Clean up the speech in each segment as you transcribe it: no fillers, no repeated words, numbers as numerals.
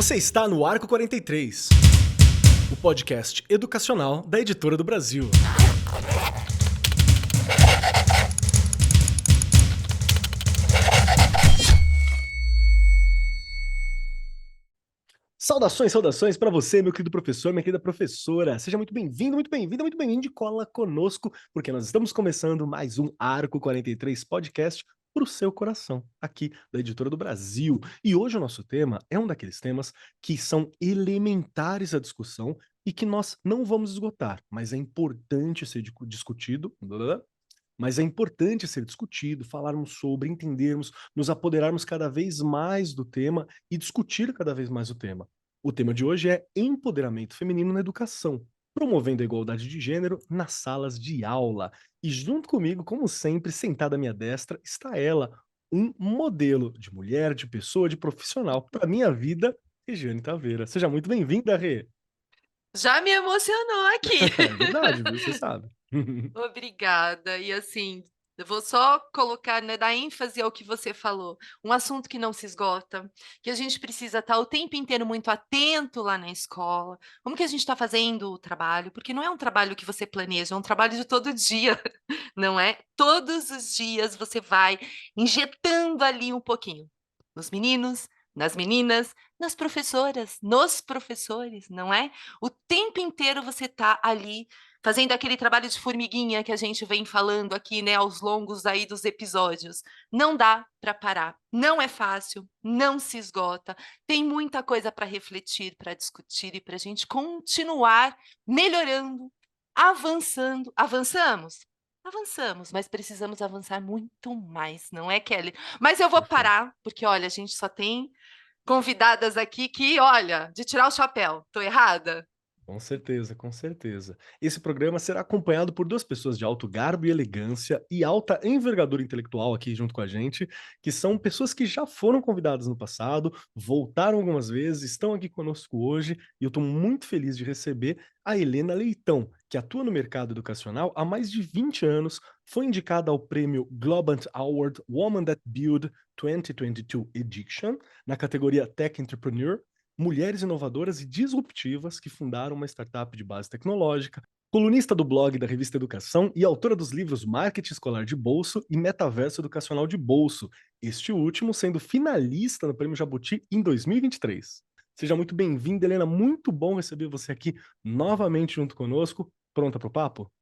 Você está no Arco 43, o podcast educacional da Editora do Brasil. Saudações para você, meu querido professor, minha querida professora. Seja muito bem-vindo, muito bem-vinda, muito bem-vindo e cola conosco, porque nós estamos começando mais um Arco 43 podcast para o seu coração, aqui da Editora do Brasil. E hoje o nosso tema é um daqueles temas que são elementares à discussão e que nós não vamos esgotar, mas é importante ser discutido, mas é importante ser discutido, falarmos sobre, entendermos, nos apoderarmos cada vez mais do tema e discutir cada vez mais o tema. O tema de hoje é empoderamento feminino na educação, promovendo a igualdade de gênero nas salas de aula. E junto comigo, como sempre, sentada à minha destra, está ela, um modelo de mulher, de pessoa, de profissional para minha vida, Regiane Taveira. Seja muito bem-vinda, Rê. Já me emocionou aqui. É verdade, viu? Você sabe. Obrigada. E assim, eu vou só colocar, né, dar ênfase ao que você falou. Um assunto que não se esgota, que a gente precisa estar o tempo inteiro muito atento lá na escola. Como que a gente está fazendo o trabalho? Porque não é um trabalho que você planeja, é um trabalho de todo dia, não é? Todos os dias você vai injetando ali um pouquinho. Nos meninos, nas meninas, nas professoras, nos professores, não é? O tempo inteiro você está ali fazendo aquele trabalho de formiguinha que a gente vem falando aqui, né, aos longos aí dos episódios. Não dá para parar, não é fácil, não se esgota, tem muita coisa para refletir, para discutir e para a gente continuar melhorando, avançando. Avançamos? Avançamos, mas precisamos avançar muito mais, não é, Kelly? Mas eu vou Perfeito. parar, porque olha, a gente só tem convidadas aqui que, olha, de tirar o chapéu. Tô errada? Com certeza, com certeza. Esse programa será acompanhado por duas pessoas de alto garbo e elegância e alta envergadura intelectual aqui junto com a gente, que são pessoas que já foram convidadas no passado, voltaram algumas vezes, estão aqui conosco hoje, e eu estou muito feliz de receber a Helena Leitão, que atua no mercado educacional há mais de 20 anos, foi indicada ao prêmio Globant Award Woman That Build 2022 Edition, na categoria Tech Entrepreneur, mulheres inovadoras e disruptivas que fundaram uma startup de base tecnológica, colunista do blog da revista Educação e autora dos livros Marketing Escolar de Bolso e Metaverso Educacional de Bolso, este último sendo finalista no Prêmio Jabuti em 2023. Seja muito bem-vinda, Helena, muito bom receber você aqui novamente junto conosco. Pronta para o papo?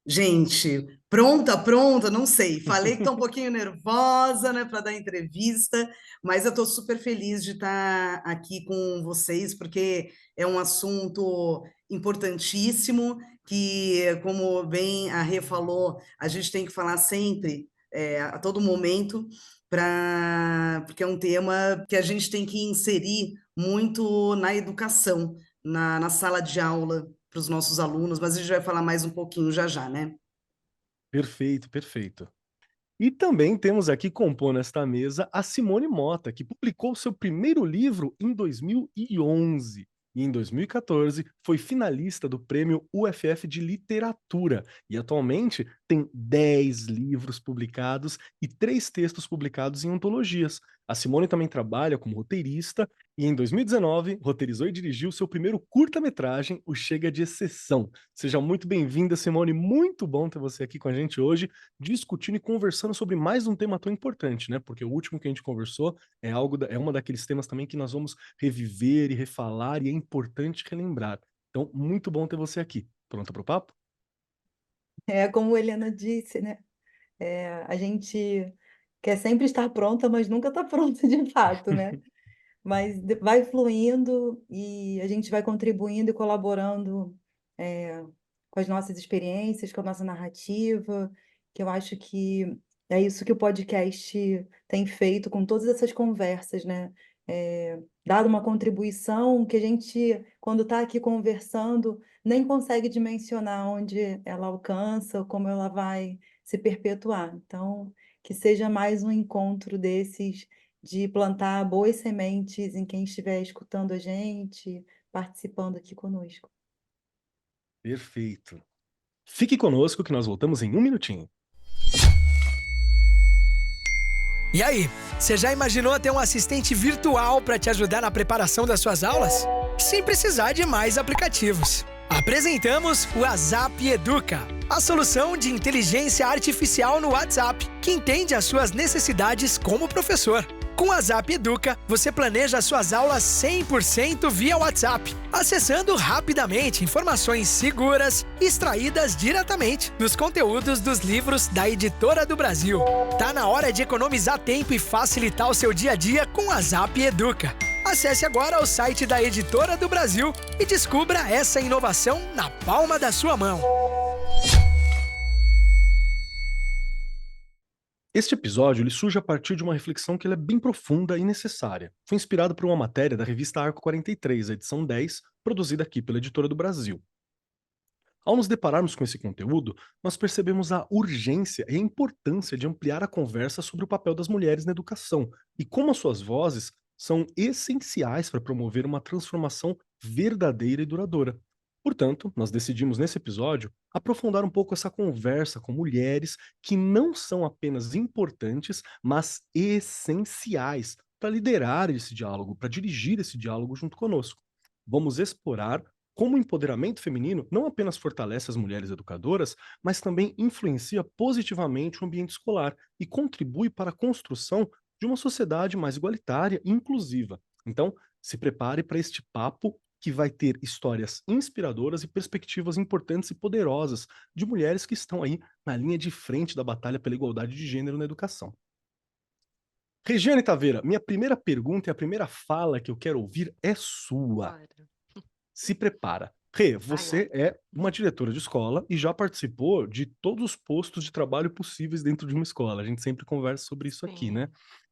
Gente, pronta, não sei. Falei que estou um pouquinho nervosa, né, para dar entrevista, mas eu estou super feliz de estar aqui com vocês, porque é um assunto importantíssimo, que, como bem a Rê falou, a gente tem que falar sempre, a todo momento, porque é um tema que a gente tem que inserir muito na educação, na sala de aula, para os nossos alunos, mas a gente vai falar mais um pouquinho já já, né? Perfeito, perfeito. E também temos aqui compondo esta mesa a Simone Mota, que publicou seu primeiro livro em 2011 e em 2014 foi finalista do Prêmio UFF de Literatura e atualmente tem 10 livros publicados e 3 textos publicados em antologias. A Simone também trabalha como roteirista e em 2019 roteirizou e dirigiu seu primeiro curta-metragem, O Chega de Exceção. Seja muito bem-vinda, Simone, muito bom ter você aqui com a gente hoje discutindo e conversando sobre mais um tema tão importante, né? Porque o último que a gente conversou é uma daqueles temas também que nós vamos reviver e refalar e é importante relembrar. Então, muito bom ter você aqui. Pronta para o papo? É como a Helena disse, né? A gente quer sempre estar pronta, mas nunca está pronta de fato, né? Mas vai fluindo e a gente vai contribuindo e colaborando com as nossas experiências, com a nossa narrativa, que eu acho que é isso que o podcast tem feito com todas essas conversas, né? Dado uma contribuição que a gente, quando está aqui conversando, nem consegue dimensionar onde ela alcança, como ela vai se perpetuar. Então, que seja mais um encontro desses de plantar boas sementes em quem estiver escutando a gente, participando aqui conosco. Perfeito. Fique conosco que nós voltamos em um minutinho. E aí, você já imaginou ter um assistente virtual para te ajudar na preparação das suas aulas? Sem precisar de mais aplicativos. Apresentamos o WhatsApp Educa, a solução de inteligência artificial no WhatsApp, que entende as suas necessidades como professor. Com o WhatsApp Educa, você planeja suas aulas 100% via WhatsApp, acessando rapidamente informações seguras, extraídas diretamente dos conteúdos dos livros da Editora do Brasil. Tá na hora de economizar tempo e facilitar o seu dia a dia com o WhatsApp Educa. Acesse agora o site da Editora do Brasil e descubra essa inovação na palma da sua mão. Este episódio ele surge a partir de uma reflexão que ele é bem profunda e necessária. Foi inspirado por uma matéria da revista Arco 43, a edição 10, produzida aqui pela Editora do Brasil. Ao nos depararmos com esse conteúdo, nós percebemos a urgência e a importância de ampliar a conversa sobre o papel das mulheres na educação e como as suas vozes são essenciais para promover uma transformação verdadeira e duradoura. Portanto, nós decidimos nesse episódio aprofundar um pouco essa conversa com mulheres que não são apenas importantes, mas essenciais para liderar esse diálogo, para dirigir esse diálogo junto conosco. Vamos explorar como o empoderamento feminino não apenas fortalece as mulheres educadoras, mas também influencia positivamente o ambiente escolar e contribui para a construção de uma sociedade mais igualitária e inclusiva. Então, se prepare para este papo que vai ter histórias inspiradoras e perspectivas importantes e poderosas de mulheres que estão aí na linha de frente da batalha pela igualdade de gênero na educação. Regiane Taveira, minha primeira pergunta e a primeira fala que eu quero ouvir é sua. Bora. Se prepara. Rê, você é uma diretora de escola e já participou de todos os postos de trabalho possíveis dentro de uma escola. A gente sempre conversa sobre isso aqui, Sim. né?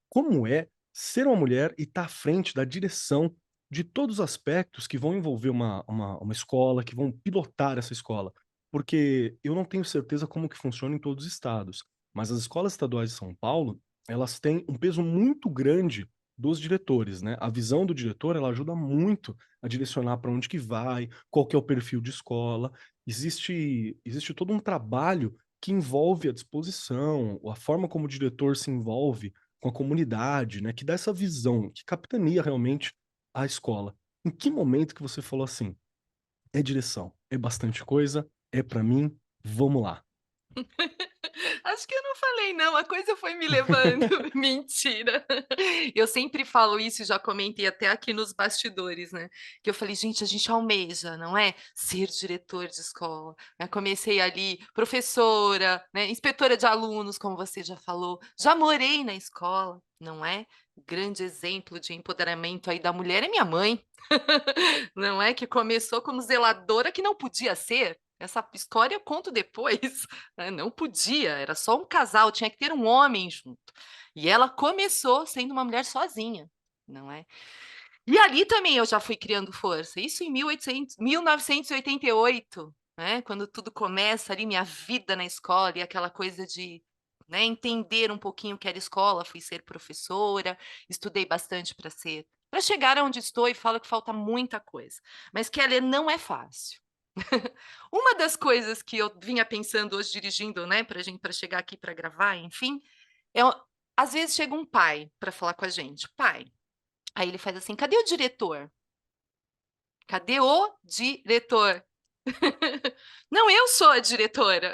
Como é ser uma mulher e estar à frente da direção de todos os aspectos que vão envolver uma escola, que vão pilotar essa escola? Porque eu não tenho certeza como que funciona em todos os estados, mas as escolas estaduais de São Paulo, elas têm um peso muito grande dos diretores, né? A visão do diretor, ela ajuda muito a direcionar para onde que vai, qual que é o perfil de escola. Existe todo um trabalho que envolve a disposição, a forma como o diretor se envolve com a comunidade, né? Que dá essa visão, que capitania realmente a escola. Em que momento que você falou assim, é direção, é bastante coisa, é para mim, vamos lá. Acho que eu não falei não, a coisa foi me levando. Mentira. Eu sempre falo isso, já comentei até aqui nos bastidores, né, que eu falei: "Gente, a gente almeja, não é, ser diretor de escola", né, comecei ali professora, né, inspetora de alunos, como você já falou, já morei na escola, não é. Grande exemplo de empoderamento aí da mulher é minha mãe, não é, que começou como zeladora, que não podia ser. Essa história eu conto depois, né, não podia, era só um casal, tinha que ter um homem junto. E ela começou sendo uma mulher sozinha, não é. E ali também eu já fui criando força, isso em 1988, né, quando tudo começa ali, minha vida na escola e aquela coisa de, né, entender um pouquinho o que era escola, fui ser professora, estudei bastante para chegar aonde estou e falo que falta muita coisa, mas Keller, não é fácil. Uma das coisas que eu vinha pensando hoje dirigindo, né, para chegar aqui para gravar, enfim, é às vezes chega um pai para falar com a gente: "Pai", aí ele faz assim: "Cadê o diretor? Cadê o diretor?" Não, eu sou a diretora.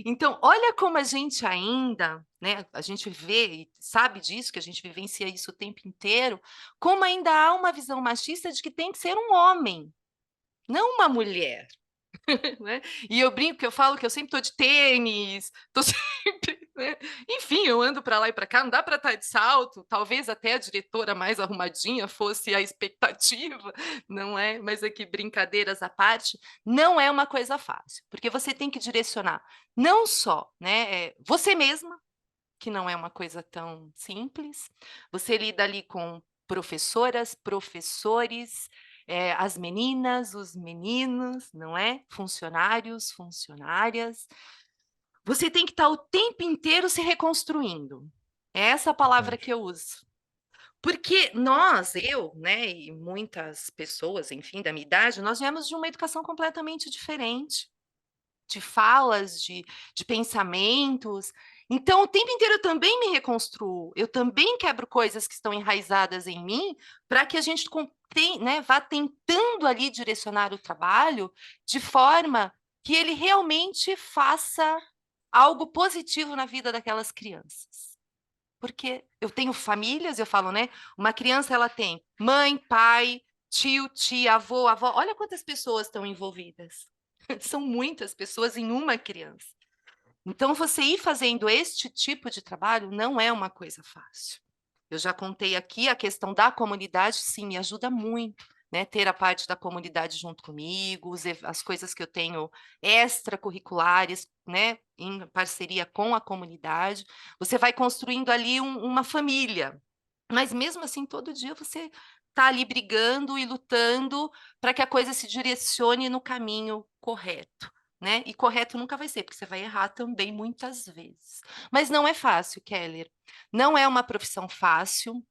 Então, olha como a gente ainda, né, a gente vê e sabe disso, que a gente vivencia isso o tempo inteiro, como ainda há uma visão machista de que tem que ser um homem, não uma mulher. Né? E eu brinco que eu falo que eu sempre tô de tênis, tô sempre, né? Enfim, eu ando para lá e para cá, não dá para estar de salto, talvez até a diretora mais arrumadinha fosse a expectativa, não é? Mas aqui, brincadeiras à parte, não é uma coisa fácil, porque você tem que direcionar não só, né, você mesma, que não é uma coisa tão simples, você lida ali com professoras, professores, as meninas, os meninos, não é? Funcionários, funcionárias. Você tem que estar o tempo inteiro se reconstruindo. É essa palavra que eu uso. Porque nós, eu, né, e muitas pessoas, enfim, da minha idade, nós viemos de uma educação completamente diferente, de falas, de pensamentos. Então, o tempo inteiro eu também me reconstruo, eu também quebro coisas que estão enraizadas em mim, para que a gente né, vá tentando ali direcionar o trabalho de forma que ele realmente faça algo positivo na vida daquelas crianças. Porque eu tenho famílias, eu falo, né? Uma criança, ela tem mãe, pai, tio, tia, avô, avó. Olha quantas pessoas estão envolvidas. São muitas pessoas em uma criança. Então, você ir fazendo este tipo de trabalho não é uma coisa fácil. Eu já contei aqui a questão da comunidade, sim, me ajuda muito, né? Ter a parte da comunidade junto comigo, as coisas que eu tenho extracurriculares, né? Em parceria com a comunidade. Você vai construindo ali uma família, mas mesmo assim, todo dia você está ali brigando e lutando para que a coisa se direcione no caminho correto. Né? E correto nunca vai ser, porque você vai errar também muitas vezes. Mas não é fácil, Keller. Não é uma profissão fácil.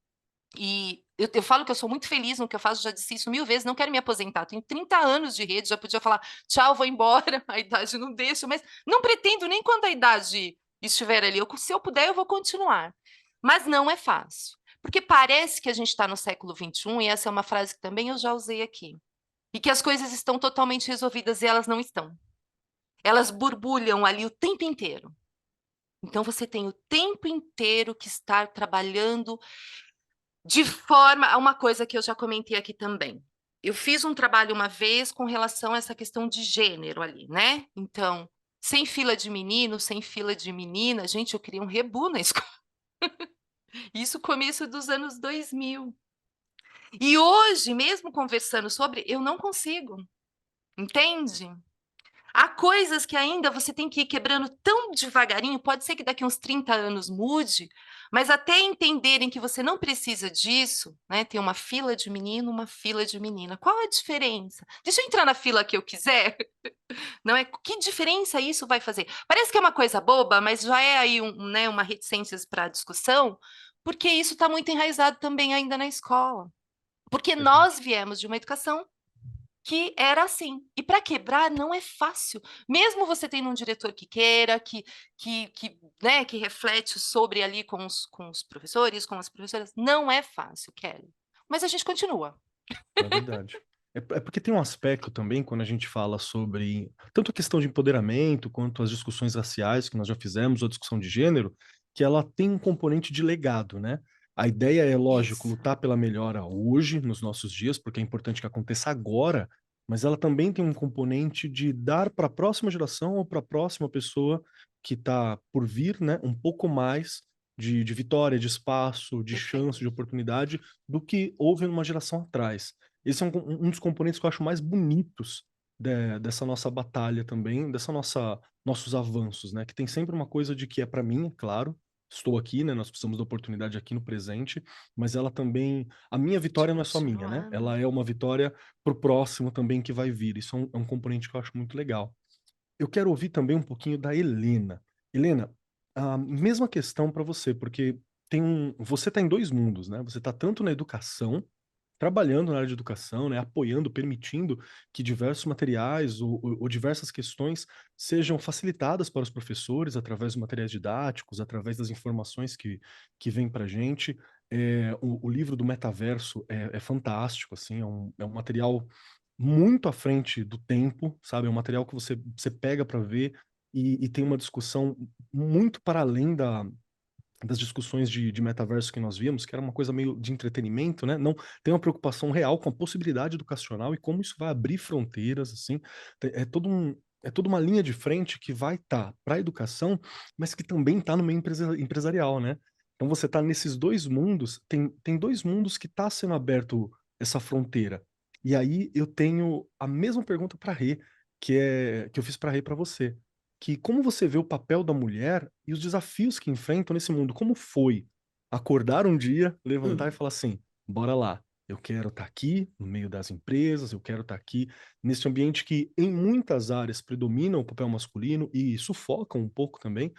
E eu falo que eu sou muito feliz no que eu faço, já disse isso 1000 vezes, não quero me aposentar. Tenho 30 anos de rede, já podia falar tchau, vou embora, a idade não deixa, mas não pretendo nem quando a idade estiver ali. Se eu puder, eu vou continuar. Mas não é fácil. Porque parece que a gente está no século XXI, e essa é uma frase que também eu já usei aqui, e que as coisas estão totalmente resolvidas e elas não estão. Elas borbulham ali o tempo inteiro. Então, você tem o tempo inteiro que estar trabalhando de forma a uma coisa que eu já comentei aqui também. Eu fiz um trabalho uma vez com relação a essa questão de gênero ali, né? Então, sem fila de menino, sem fila de menina, gente, eu queria um rebu na escola. Isso começo dos anos 2000. E hoje, mesmo conversando sobre, eu não consigo. Entende? Há coisas que ainda você tem que ir quebrando tão devagarinho, pode ser que daqui uns 30 anos mude, mas até entenderem que você não precisa disso, né? Tem uma fila de menino, uma fila de menina. Qual a diferença? Deixa eu entrar na fila que eu quiser. Não é? Que diferença isso vai fazer? Parece que é uma coisa boba, mas já é aí né, uma reticência para discussão, porque isso está muito enraizado também ainda na escola. Porque nós viemos de uma educação que era assim. E para quebrar não é fácil. Mesmo você tendo um diretor que queira, né, que reflete sobre ali com os professores, com as professoras, não é fácil, Kelly. Mas a gente continua. É verdade. É porque tem um aspecto também, quando a gente fala sobre tanto a questão de empoderamento, quanto as discussões raciais que nós já fizemos, ou a discussão de gênero, que ela tem um componente de legado, né? A ideia é, lógico, Isso. lutar pela melhora hoje, nos nossos dias, porque é importante que aconteça agora, mas ela também tem um componente de dar para a próxima geração ou para a próxima pessoa que está por vir, né, um pouco mais de vitória, de espaço, de chance, de Perfeito. oportunidade, do que houve numa geração atrás. Esse é um dos componentes que eu acho mais bonitos dessa nossa batalha também, nossos avanços, né? Que tem sempre uma coisa de que é para mim, é claro, estou aqui, né? Nós precisamos da oportunidade aqui no presente, mas ela também, a minha De vitória não é só minha, né? continuar, né? Ela é uma vitória pro próximo também que vai vir. Isso é um componente que eu acho muito legal. Eu quero ouvir também um pouquinho da Helena. Helena, a mesma questão para você, porque você está em dois mundos, né? Você está tanto na educação, trabalhando na área de educação, né, apoiando, permitindo que diversos materiais ou diversas questões sejam facilitadas para os professores através dos materiais didáticos, através das informações que vêm para a gente. O livro do Metaverso é fantástico, assim, é um material muito à frente do tempo, sabe? É um material que você pega para ver e tem uma discussão muito para além das discussões de metaverso que nós vimos, que era uma coisa meio de entretenimento, né? Não tem uma preocupação real com a possibilidade educacional e como isso vai abrir fronteiras, assim. É toda uma linha de frente que vai estar para a educação, mas que também está no meio empresarial, né? Então você está nesses dois mundos, tem dois mundos que está sendo aberto essa fronteira. E aí eu tenho a mesma pergunta para Rê, que eu fiz para Rê para você, que como você vê o papel da mulher e os desafios que enfrentam nesse mundo? Como foi acordar um dia, levantar e falar assim, bora lá, eu quero estar aqui no meio das empresas, eu quero estar aqui nesse ambiente que em muitas áreas predomina o papel masculino e sufoca um pouco também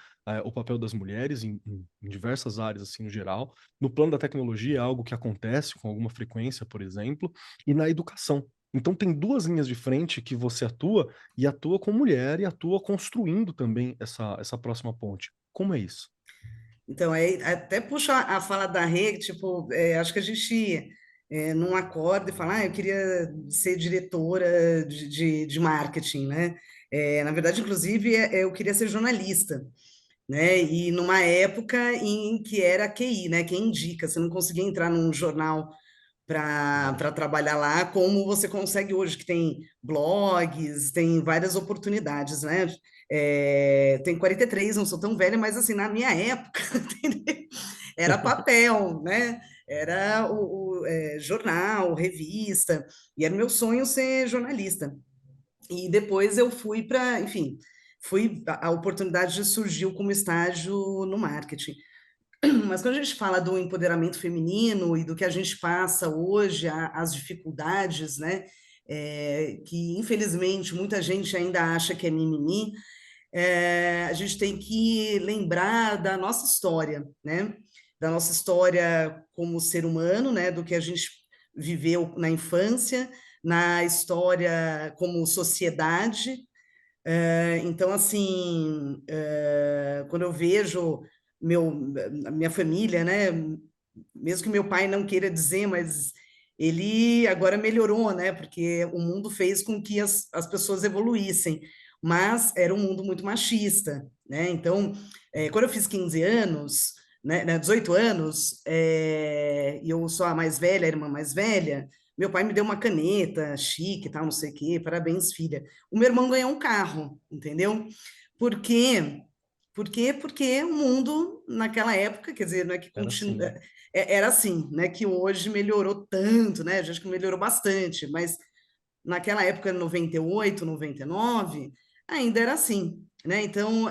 o papel das mulheres em diversas áreas assim no geral. No plano da tecnologia é algo que acontece com alguma frequência, por exemplo, e na educação. Então tem duas linhas de frente que você atua e atua com mulher e atua construindo também essa próxima ponte. Como é isso? Então, até puxo a fala da Rê, tipo, acho que a gente não acorda e fala, eu queria ser diretora de marketing, né? Na verdade, inclusive, eu queria ser jornalista, né? E numa época em que era QI, né? Quem indica, você não conseguia entrar num jornal para trabalhar lá, como você consegue hoje, que tem blogs, tem várias oportunidades, né? Tenho 43, não sou tão velha, mas assim, na minha época, entendeu? Era papel, né? Era o jornal, revista, e era meu sonho ser jornalista. E depois eu fui para, enfim, a oportunidade surgiu como estágio no marketing. Mas quando a gente fala do empoderamento feminino e do que a gente passa hoje, as dificuldades, né, que infelizmente muita gente ainda acha que é mimimi, a gente tem que lembrar da nossa história, né, da nossa história como ser humano, né, do que a gente viveu na infância, na história como sociedade. Então, assim, quando eu vejo a minha família, né? Mesmo que meu pai não queira dizer, mas ele agora melhorou, né? Porque o mundo fez com que as pessoas evoluíssem, mas era um mundo muito machista, né? Então, quando eu fiz 15 anos, né, 18 anos, e eu sou a mais velha, a irmã mais velha, meu pai me deu uma caneta chique, tal, não sei o quê, parabéns, filha. O meu irmão ganhou um carro, entendeu? Por quê? Por quê? Porque o mundo, naquela época, quer dizer, não é que Era assim, continua, né? era assim, né? Que hoje melhorou tanto, né? Eu acho que melhorou bastante, mas naquela época, 98, 99, ainda era assim, né? Então,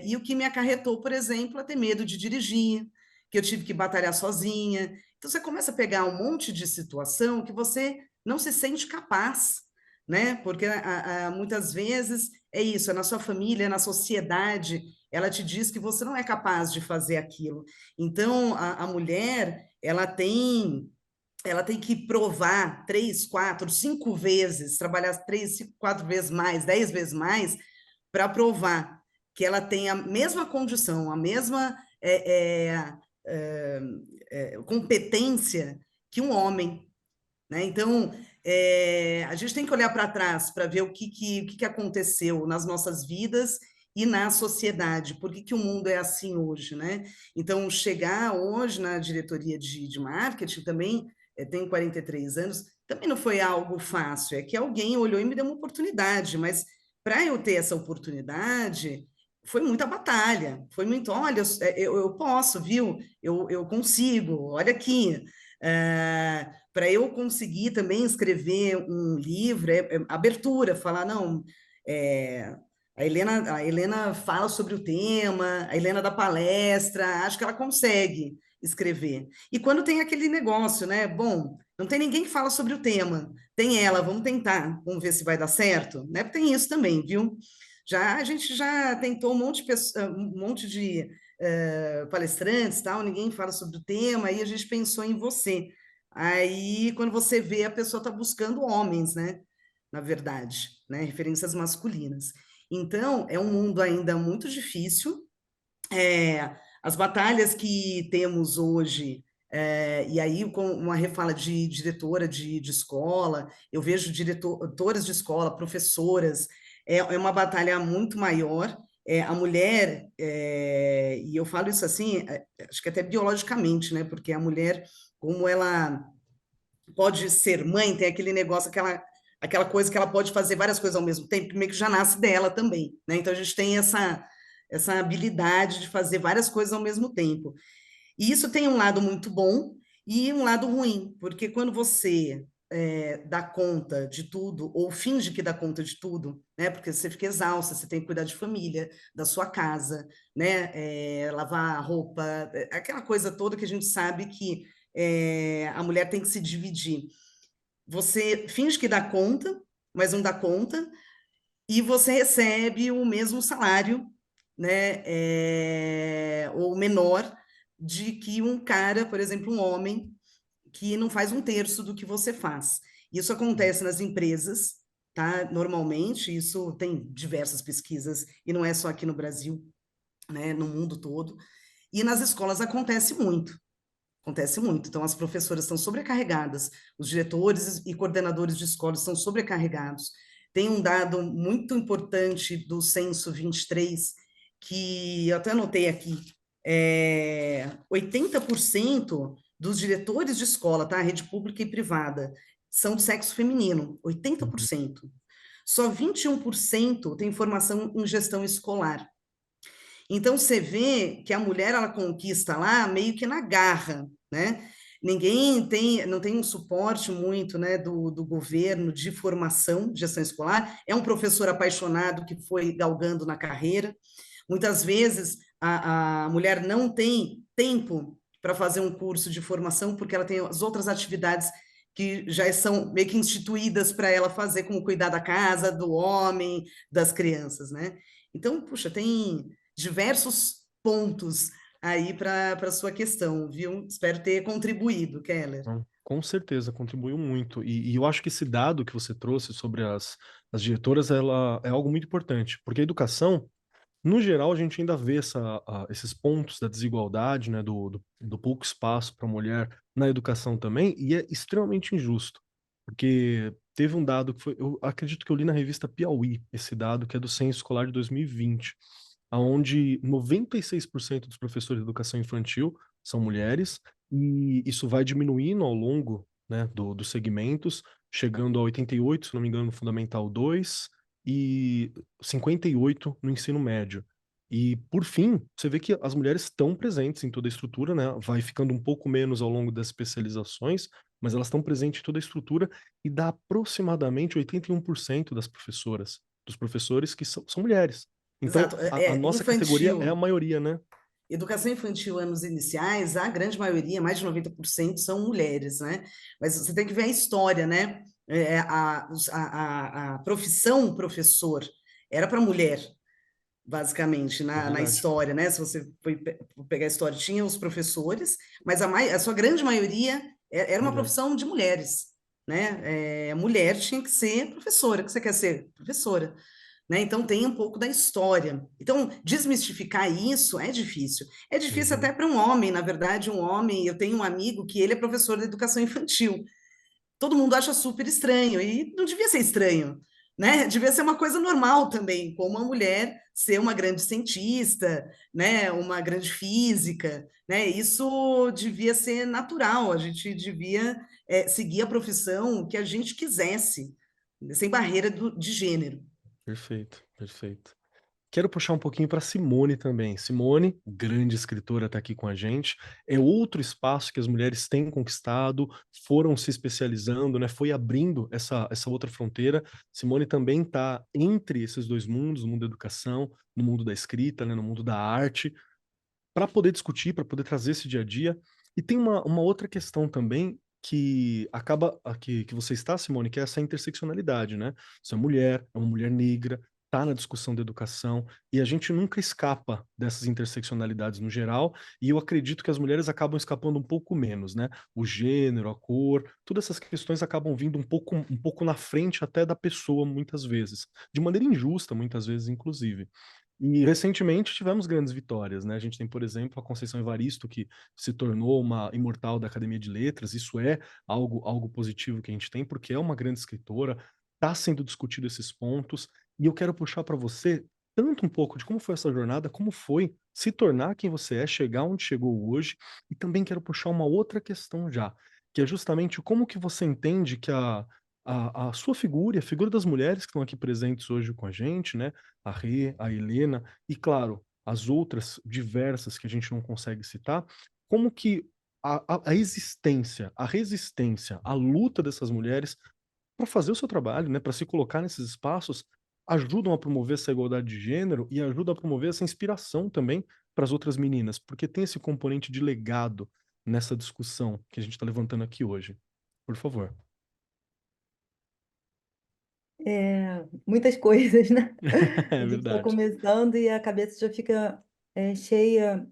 e o que me acarretou, por exemplo, a ter medo de dirigir, que eu tive que batalhar sozinha. Então, você começa a pegar um monte de situação que você não se sente capaz, né? Porque muitas vezes é isso, é na sua família, na sociedade, ela te diz que você não é capaz de fazer aquilo. Então, a mulher, ela tem que provar 3, 4, 5 vezes, trabalhar 3, 4 vezes mais, 10 vezes mais, para provar que ela tem a mesma condição, a mesma competência que um homem, né? Então, a gente tem que olhar para trás para ver o que aconteceu nas nossas vidas e na sociedade, por que o mundo é assim hoje, né? Então, chegar hoje na diretoria de marketing também, tenho 43 anos, também não foi algo fácil, é que alguém olhou e me deu uma oportunidade, mas para eu ter essa oportunidade, foi muita batalha, foi muito, olha, eu posso, viu? Eu consigo, olha aqui. Para eu conseguir também escrever um livro, abertura, falar, não, a Helena fala sobre o tema, a Helena dá palestra, acho que ela consegue escrever. E quando tem aquele negócio, né? Bom, não tem ninguém que fala sobre o tema, tem ela, vamos tentar, vamos ver se vai dar certo, né? Tem isso também, viu? A gente já tentou um monte de palestrantes, tal, ninguém fala sobre o tema, aí a gente pensou em você. Aí, quando você vê, a pessoa está buscando homens, né? Na verdade, né? Referências masculinas. Então, é um mundo ainda muito difícil. As batalhas que temos hoje, e aí com uma refala de diretora de escola, eu vejo diretoras de escola, professoras, é uma batalha muito maior. A mulher, e eu falo isso assim, acho que até biologicamente, né? Porque a mulher, como ela pode ser mãe, tem aquele negócio, aquela coisa que ela pode fazer várias coisas ao mesmo tempo, que meio que já nasce dela também, né? Então a gente tem essa habilidade de fazer várias coisas ao mesmo tempo. E isso tem um lado muito bom e um lado ruim, porque quando você dá conta de tudo, ou finge que dá conta de tudo, né? Porque você fica exausta, você tem que cuidar de família, da sua casa, né? Lavar roupa, aquela coisa toda que a gente sabe que a mulher tem que se dividir. Você finge que dá conta, mas não dá conta, e você recebe o mesmo salário, né? Ou menor de que um cara, por exemplo, um homem, que não faz um terço do que você faz. Isso acontece nas empresas, tá? Normalmente, isso tem diversas pesquisas, e não é só aqui no Brasil. né, no mundo todo. E nas escolas acontece muito. Acontece muito. Então, as professoras estão sobrecarregadas, os diretores e coordenadores de escolas estão sobrecarregados. Tem um dado muito importante do Censo 23, que eu até anotei aqui, 80% dos diretores de escola, tá? Rede pública e privada, são do sexo feminino, 80%. Só 21% tem formação em gestão escolar. Então, você vê que a mulher, ela conquista lá meio que na garra, né? Não tem um suporte muito, né, do governo de formação, de gestão escolar. É um professor apaixonado que foi galgando na carreira. Muitas vezes a mulher não tem tempo para fazer um curso de formação, porque ela tem as outras atividades que já são meio que instituídas para ela fazer, como cuidar da casa, do homem, das crianças, né? Então, puxa, tem diversos pontos aí para a sua questão, viu? Espero ter contribuído, Keller. Não, com certeza, contribuiu muito. E eu acho que esse dado que você trouxe sobre as diretoras, ela é algo muito importante, porque a educação, no geral, a gente ainda vê esses pontos da desigualdade, né, do pouco espaço para a mulher na educação também, e é extremamente injusto, porque teve um dado que foi, eu acredito que eu li na revista Piauí, esse dado que é do Censo Escolar de 2020, onde 96% dos professores de educação infantil são mulheres, e isso vai diminuindo ao longo, né, dos segmentos, chegando a 88, se não me engano, no Fundamental 2, e 58 no ensino médio. E, por fim, você vê que as mulheres estão presentes em toda a estrutura, né? Vai ficando um pouco menos ao longo das especializações, mas elas estão presentes em toda a estrutura e dá aproximadamente 81% das professoras, dos professores que são mulheres. Então, Exato. a nossa categoria é a Infantil, maioria, né? educação infantil, anos iniciais, a grande maioria, mais de 90%, são mulheres, né? Mas você tem que ver a história, né? A profissão professor era para mulher, basicamente, É na verdade. história, né? Se você pegar a história, tinha os professores, mas a sua grande maioria era uma Mulheres. profissão de mulheres, né? Mulher tinha que ser professora. O que você quer ser? Professora. Né? Então tem um pouco da história. Então, desmistificar isso é difícil. É difícil Uhum. até para um homem, na verdade, um homem, eu tenho um amigo que ele é professor de educação infantil. Todo mundo acha super estranho, e não devia ser estranho, né? Devia ser uma coisa normal também, como uma mulher ser uma grande cientista, né? Uma grande física, né? Isso devia ser natural, a gente devia seguir a profissão que a gente quisesse, sem barreira de gênero. Perfeito, perfeito. Quero puxar um pouquinho para Simone também. Simone, grande escritora, está aqui com a gente. É outro espaço que as mulheres têm conquistado, foram se especializando, né? Foi abrindo essa outra fronteira. Simone também está entre esses dois mundos, no mundo da educação, no mundo da escrita, né? No mundo da arte, para poder discutir, para poder trazer esse dia a dia. E tem uma outra questão também que acaba aqui que você está, Simone, que é essa interseccionalidade, né? Você é mulher, é uma mulher negra, está na discussão da educação, e a gente nunca escapa dessas interseccionalidades no geral, e eu acredito que as mulheres acabam escapando um pouco menos, né? O gênero, a cor, todas essas questões acabam vindo um pouco na frente até da pessoa, muitas vezes, de maneira injusta, muitas vezes, inclusive. E recentemente tivemos grandes vitórias, né? A gente tem, por exemplo, a Conceição Evaristo, que se tornou uma imortal da Academia de Letras. Isso é algo positivo que a gente tem, porque é uma grande escritora, está sendo discutido esses pontos, e eu quero puxar para você tanto um pouco de como foi essa jornada, como foi se tornar quem você é, chegar onde chegou hoje, e também quero puxar uma outra questão já, que é justamente como que você entende que a sua figura e a figura das mulheres que estão aqui presentes hoje com a gente, né? A Rê, a Helena e, claro, as outras diversas que a gente não consegue citar, como que a existência, a resistência, a luta dessas mulheres para fazer o seu trabalho, né, para se colocar nesses espaços, ajudam a promover essa igualdade de gênero e ajudam a promover essa inspiração também para as outras meninas, porque tem esse componente de legado nessa discussão que a gente está levantando aqui hoje. Por favor. Muitas coisas, né? A É gente está verdade. começando e a cabeça já fica cheia.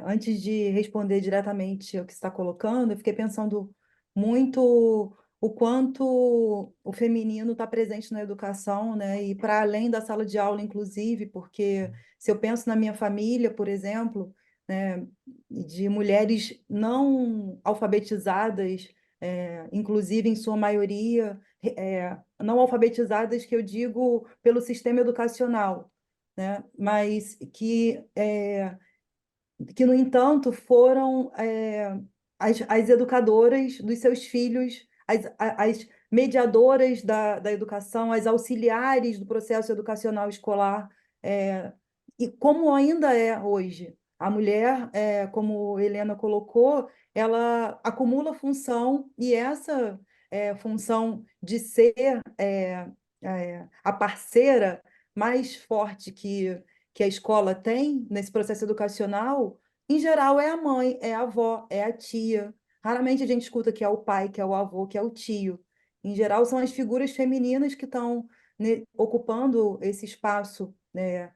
Antes de responder diretamente o que você está colocando, eu fiquei pensando muito o quanto o feminino está presente na educação, né? E para além da sala de aula, inclusive, porque se eu penso na minha família, por exemplo, né, de mulheres não alfabetizadas, inclusive em sua maioria, não alfabetizadas que eu digo pelo sistema educacional, né? Mas que, no entanto, foram as educadoras dos seus filhos, as mediadoras da educação, as auxiliares do processo educacional escolar, e como ainda é hoje. A mulher, como Helena colocou, ela acumula função, e essa função de ser a parceira mais forte que a escola tem nesse processo educacional, em geral, é a mãe, é a avó, é a tia. Raramente a gente escuta que é o pai, que é o avô, que é o tio. Em geral, são as figuras femininas que estão ocupando esse espaço, né,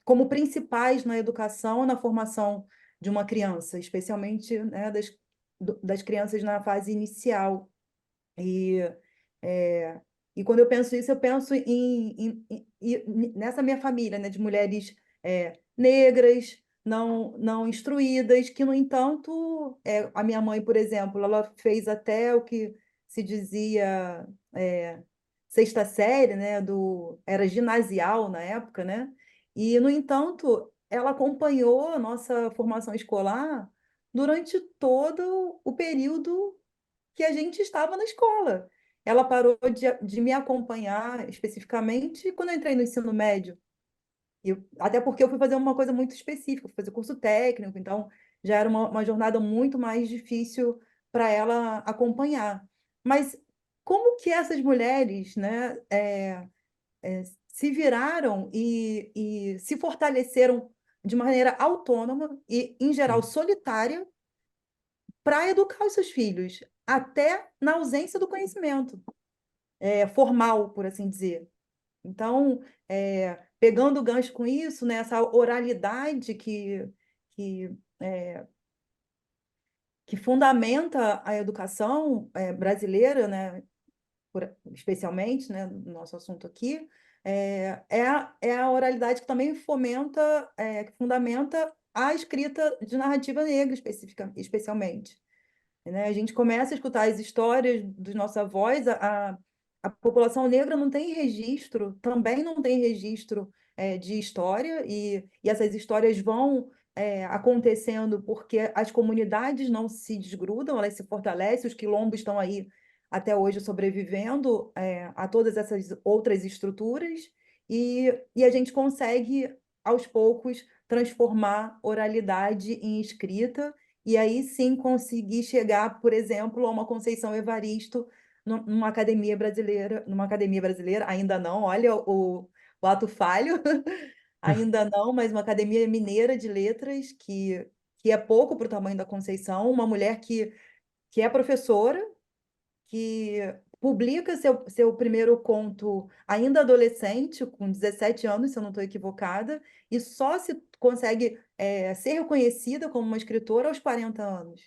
como principais na educação, na formação de uma criança, especialmente, né, das crianças na fase inicial. E, é, e quando eu penso isso, eu penso nessa minha família, né, de mulheres negras, não instruídas, que, no entanto, a minha mãe, por exemplo, ela fez até o que se dizia sexta série, né, era ginasial na época, né? E, no entanto, ela acompanhou a nossa formação escolar durante todo o período que a gente estava na escola. Ela parou de me acompanhar especificamente quando eu entrei no ensino médio. Até porque eu fui fazer uma coisa muito específica, fui fazer curso técnico, então já era uma jornada muito mais difícil para ela acompanhar. Mas como que essas mulheres, né, se viraram e se fortaleceram de maneira autônoma e, em geral, Sim. solitária, para educar os seus filhos, até na ausência do conhecimento formal, por assim dizer. Então, pegando o gancho com isso, né, essa oralidade que, é, que fundamenta a educação brasileira, né, especialmente, né, no nosso assunto aqui, é a oralidade que também que fundamenta a escrita de narrativa negra, especialmente. Né? A gente começa a escutar as histórias dos nossos avós, a população negra não tem registro, também não tem registro de história, e essas histórias vão acontecendo porque as comunidades não se desgrudam, elas se fortalecem, os quilombos estão aí até hoje sobrevivendo a todas essas outras estruturas, e a gente consegue, aos poucos, transformar oralidade em escrita, e aí sim conseguir chegar, por exemplo, a uma Conceição Evaristo numa academia brasileira, ainda não, olha o ato falho, ainda não, mas uma academia mineira de letras, que é pouco para o tamanho da Conceição, uma mulher que é professora, que publica seu primeiro conto ainda adolescente, com 17 anos, se eu não estou equivocada, e só se consegue ser reconhecida como uma escritora aos 40 anos.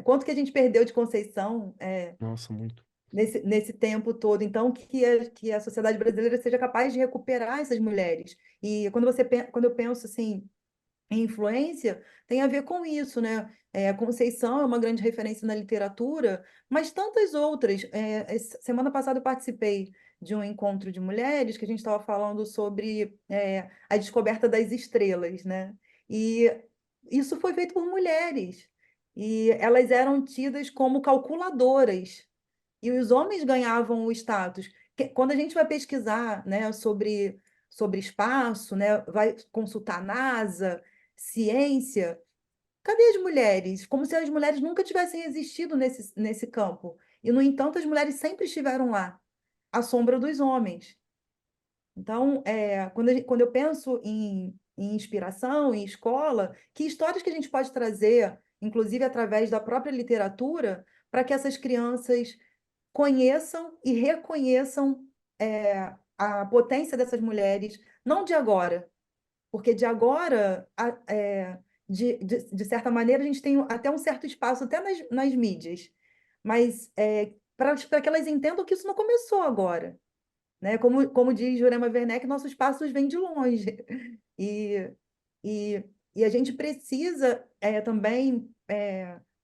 Quanto que a gente perdeu de Conceição Nossa, muito. nesse tempo todo? Então, que a sociedade brasileira seja capaz de recuperar essas mulheres. E quando eu penso assim, influência tem a ver com isso, né? Conceição é uma grande referência na literatura, mas tantas outras. Semana passada eu participei de um encontro de mulheres que a gente estava falando sobre a descoberta das estrelas, né? E isso foi feito por mulheres, e elas eram tidas como calculadoras, e os homens ganhavam o status. Quando a gente vai pesquisar, né, sobre espaço, né, vai consultar a NASA, ciência, cadê as mulheres? Como se as mulheres nunca tivessem existido nesse campo. E, no entanto, as mulheres sempre estiveram lá, à sombra dos homens. Então, quando eu penso em inspiração, em escola, que histórias que a gente pode trazer, inclusive através da própria literatura, para que essas crianças conheçam e reconheçam a potência dessas mulheres, não de agora, porque de agora, de certa maneira, a gente tem até um certo espaço, até nas mídias, mas para que elas entendam que isso não começou agora, né? Como diz Jurema Werneck, nossos passos vêm de longe. E, e, e a gente precisa também,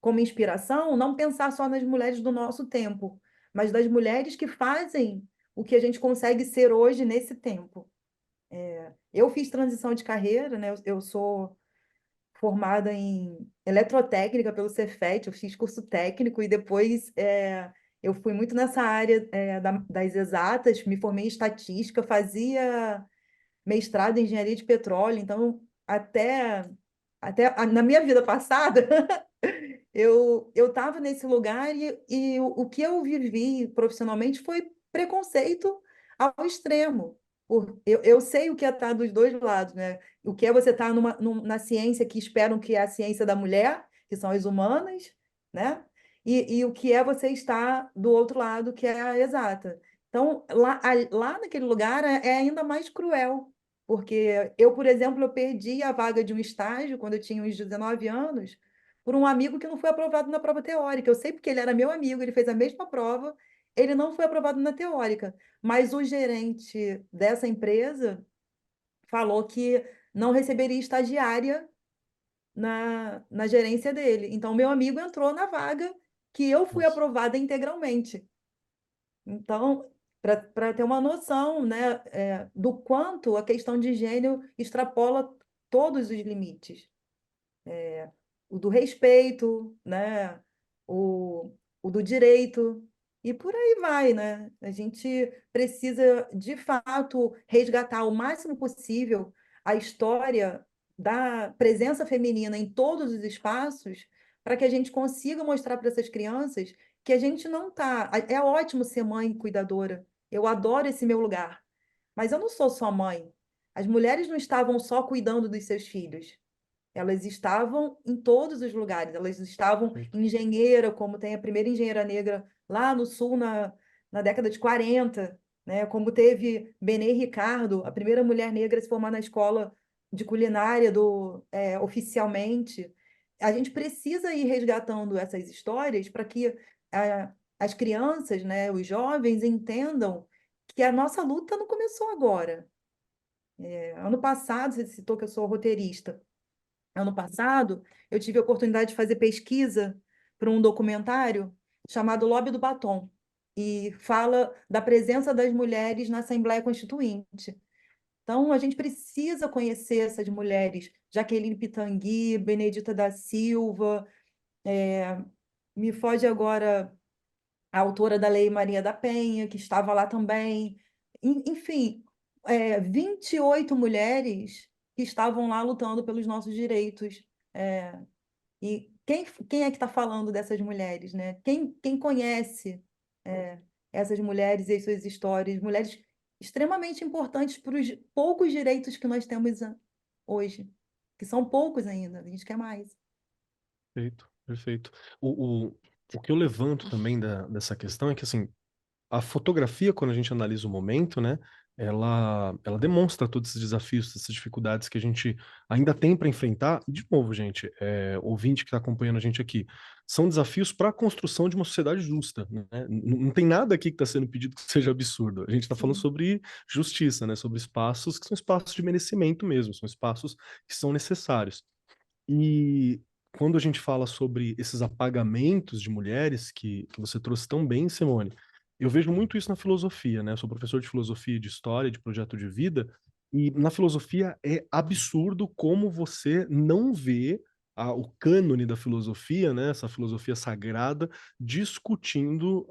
como inspiração, não pensar só nas mulheres do nosso tempo, mas das mulheres que fazem o que a gente consegue ser hoje nesse tempo. Eu fiz transição de carreira, né? Eu sou formada em eletrotécnica pelo Cefet, eu fiz curso técnico e depois eu fui muito nessa área das exatas, me formei em estatística, fazia mestrado em engenharia de petróleo, então na minha vida passada eu estava nesse lugar e o que eu vivi profissionalmente foi preconceito ao extremo. Eu sei o que é estar dos dois lados, né? O que é você estar na ciência que esperam que é a ciência da mulher, que são as humanas, né? E o que é você estar do outro lado, que é a exata. Então, lá naquele lugar é ainda mais cruel, porque eu, por exemplo, eu perdi a vaga de um estágio quando eu tinha uns 19 anos, por um amigo que não foi aprovado na prova teórica. Eu sei porque ele era meu amigo, ele fez a mesma prova, ele não foi aprovado na teórica. Mas o gerente dessa empresa falou que não receberia estagiária na gerência dele. Então, meu amigo entrou na vaga que eu fui Nossa. aprovada integralmente. Então, para ter uma noção, né, do quanto a questão de gênero extrapola todos os limites. O do respeito, né? O do direito, e por aí vai, né? A gente precisa, de fato, resgatar o máximo possível a história da presença feminina em todos os espaços, para que a gente consiga mostrar para essas crianças que a gente não está. É ótimo ser mãe cuidadora, eu adoro esse meu lugar, mas eu não sou só mãe. As mulheres não estavam só cuidando dos seus filhos. Elas estavam em todos os lugares, elas estavam Perfeito. engenheira, como tem a primeira engenheira negra lá no sul, na década de 40, né? Como teve Benê Ricardo, a primeira mulher negra a se formar na escola de culinária oficialmente. A gente precisa ir resgatando essas histórias para que as crianças, né, os jovens entendam que a nossa luta não começou agora. Ano passado, você citou que eu sou roteirista. Ano passado, eu tive a oportunidade de fazer pesquisa para um documentário chamado Lobby do Batom, e fala da presença das mulheres na Assembleia Constituinte. Então, a gente precisa conhecer essas mulheres, Jaqueline Pitangui, Benedita da Silva, me foge agora a autora da Lei Maria da Penha, que estava lá também. Enfim, 28 mulheres que estavam lá lutando pelos nossos direitos. E quem é que está falando dessas mulheres, né? Quem conhece essas mulheres e as suas histórias? Mulheres extremamente importantes para os poucos direitos que nós temos hoje, que são poucos ainda, a gente quer mais. Perfeito, perfeito. O que eu levanto também dessa questão é que, assim, a fotografia, quando a gente analisa o momento, né, ela demonstra todos esses desafios, essas dificuldades que a gente ainda tem para enfrentar. E, de novo, gente, ouvinte que está acompanhando a gente aqui, são desafios para a construção de uma sociedade justa, né? Não tem nada aqui que está sendo pedido que seja absurdo. A gente está falando Sim. sobre justiça, né, sobre espaços que são espaços de merecimento mesmo, são espaços que são necessários. E quando a gente fala sobre esses apagamentos de mulheres que você trouxe tão bem, Simone, eu vejo muito isso na filosofia, né? Eu sou professor de filosofia, de história, de projeto de vida, e na filosofia é absurdo como você não vê o cânone da filosofia, né? Essa filosofia sagrada, discutindo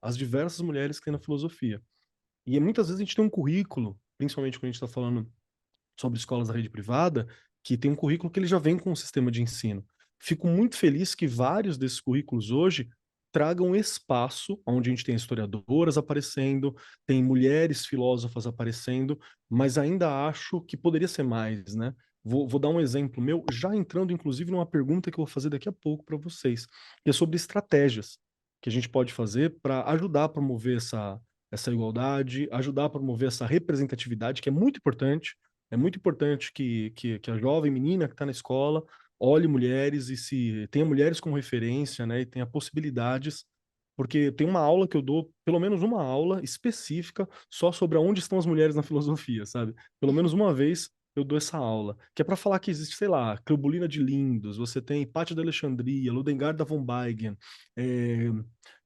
as diversas mulheres que tem na filosofia. E muitas vezes a gente tem um currículo, principalmente quando a gente está falando sobre escolas da rede privada, que tem um currículo que ele já vem com um sistema de ensino. Fico muito feliz que vários desses currículos hoje tragam espaço onde a gente tem historiadoras aparecendo, tem mulheres filósofas aparecendo, mas ainda acho que poderia ser mais, né? Vou dar um exemplo meu, já entrando inclusive numa pergunta que eu vou fazer daqui a pouco para vocês, que é sobre estratégias que a gente pode fazer para ajudar a promover essa igualdade, ajudar a promover essa representatividade, que é muito importante. É muito importante que a jovem menina que está na escola olhe mulheres e se tenha mulheres como referência, né, e tenha possibilidades porque tem uma aula que eu dou, pelo menos uma aula específica só sobre aonde estão as mulheres na filosofia, sabe? Pelo menos uma vez eu dou essa aula, que é para falar que existe, sei lá, Cleobulina de Lindos, você tem Hipátia de Alexandria, Ludengarda von Beigen,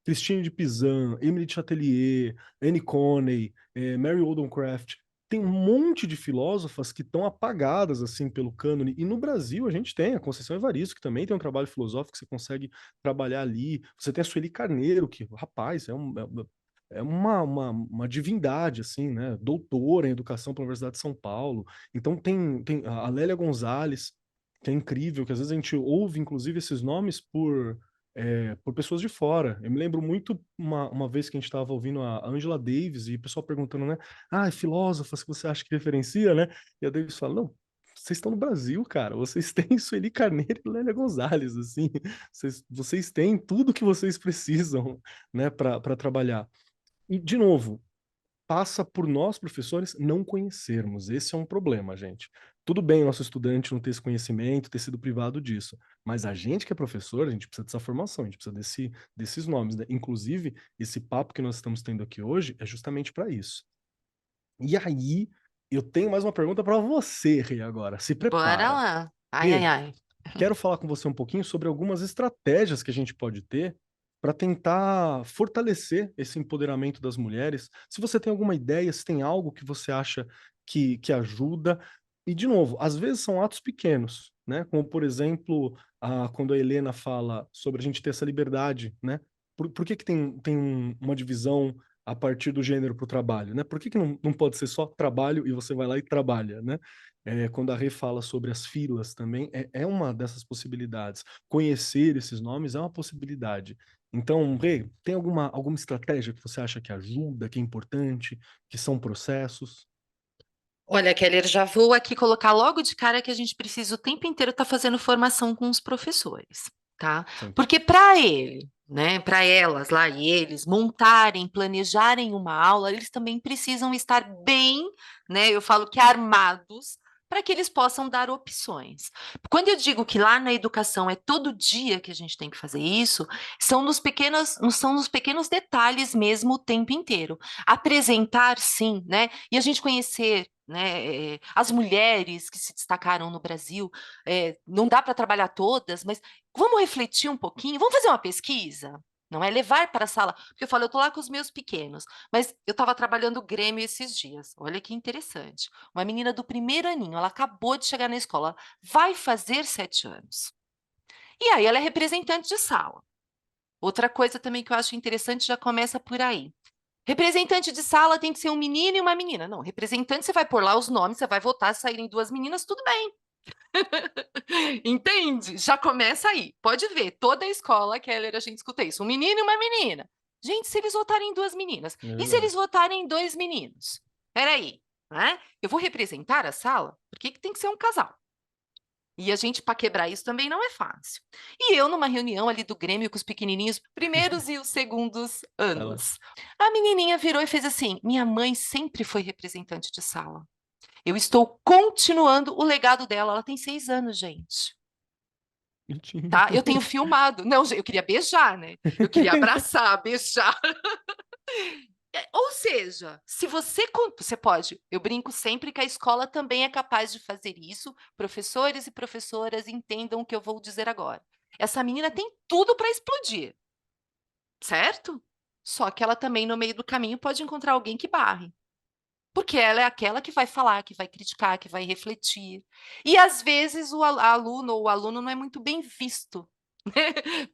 Christine de Pizan, Emily de Chatelier, Anne Coney, Mary Wollstonecraft. Tem um monte de filósofas que estão apagadas assim pelo cânone. E no Brasil a gente tem a Conceição Evaristo, que também tem um trabalho filosófico que você consegue trabalhar ali. Você tem a Sueli Carneiro, que, rapaz, é uma divindade, assim, né? Doutora em educação pela Universidade de São Paulo. Então tem a Lélia Gonzalez, que é incrível, que às vezes a gente ouve, inclusive, esses nomes por pessoas de fora. Eu me lembro muito uma vez que a gente estava ouvindo a Angela Davis e o pessoal perguntando, né? Ah, filósofas que você acha que referencia, né? E a Davis fala, não, vocês estão no Brasil, cara. Vocês têm Sueli Carneiro e Lélia Gonzalez, assim. Vocês têm tudo que vocês precisam, né, para trabalhar. E, de novo, passa por nós, professores, não conhecermos. Esse é um problema, gente. Tudo bem o nosso estudante não ter esse conhecimento, ter sido privado disso, mas a gente que é professor, a gente precisa dessa formação, a gente precisa desses nomes, né? Inclusive, esse papo que nós estamos tendo aqui hoje é justamente para isso. E aí, eu tenho mais uma pergunta para você, Rê, agora. Se Bora prepara. lá. Ai, ai, Rê, ai. quero falar com você um pouquinho sobre algumas estratégias que a gente pode ter para tentar fortalecer esse empoderamento das mulheres. Se você tem alguma ideia, se tem algo que você acha que ajuda. E, de novo, às vezes são atos pequenos, né? Como, por exemplo, quando a Helena fala sobre a gente ter essa liberdade, né? Por que tem uma divisão a partir do gênero para o trabalho, né? Por que não pode ser só trabalho e você vai lá e trabalha, né? Quando a Rê fala sobre as filas também, é uma dessas possibilidades. Conhecer esses nomes é uma possibilidade. Então, Rê, tem alguma estratégia que você acha que ajuda, que é importante, que são processos? Olha, Keller, já vou aqui colocar logo de cara que a gente precisa o tempo inteiro estar fazendo formação com os professores, tá? Sempre. Porque para ele, né, para elas lá e eles montarem, planejarem uma aula, eles também precisam estar bem, né? Eu falo que armados para que eles possam dar opções. Quando eu digo que lá na educação é todo dia que a gente tem que fazer isso, são nos pequenos detalhes mesmo o tempo inteiro. Apresentar, sim, né? E a gente conhecer, né, as mulheres que se destacaram no Brasil, não dá para trabalhar todas, mas vamos refletir um pouquinho, vamos fazer uma pesquisa? Não é levar para a sala, porque eu falo, eu estou lá com os meus pequenos, mas eu estava trabalhando o Grêmio esses dias, olha que interessante, uma menina do primeiro aninho, ela acabou de chegar na escola, vai fazer 7 anos, e aí ela é representante de sala. Outra coisa também que eu acho interessante já começa por aí. Representante de sala tem que ser um menino e uma menina. Não, representante, você vai pôr lá os nomes, você vai votar, saírem 2 meninas, tudo bem. Entende? Já começa aí. Pode ver, toda a escola, Keller, a gente escuta isso. Um menino e uma menina. Gente, se eles votarem em 2 meninas, É e se eles verdade. votarem em 2 meninos? Peraí, né? Eu vou representar a sala? Por que tem que ser um casal? E a gente, para quebrar isso, também não é fácil. E eu, numa reunião ali do Grêmio com os pequenininhos, primeiros e os segundos Vai lá. anos, a menininha virou e fez assim: minha mãe sempre foi representante de sala. Eu estou continuando o legado dela. Ela tem 6 anos, gente. Mentira. Tá? Eu tenho filmado. Não, eu queria beijar, né? Eu queria abraçar, beijar. Ou seja, se você pode, eu brinco sempre que a escola também é capaz de fazer isso. Professores e professoras entendam o que eu vou dizer agora. Essa menina tem tudo para explodir, certo? Só que ela também, no meio do caminho, pode encontrar alguém que barre. Porque ela é aquela que vai falar, que vai criticar, que vai refletir. E às vezes aluno ou o aluno não é muito bem visto.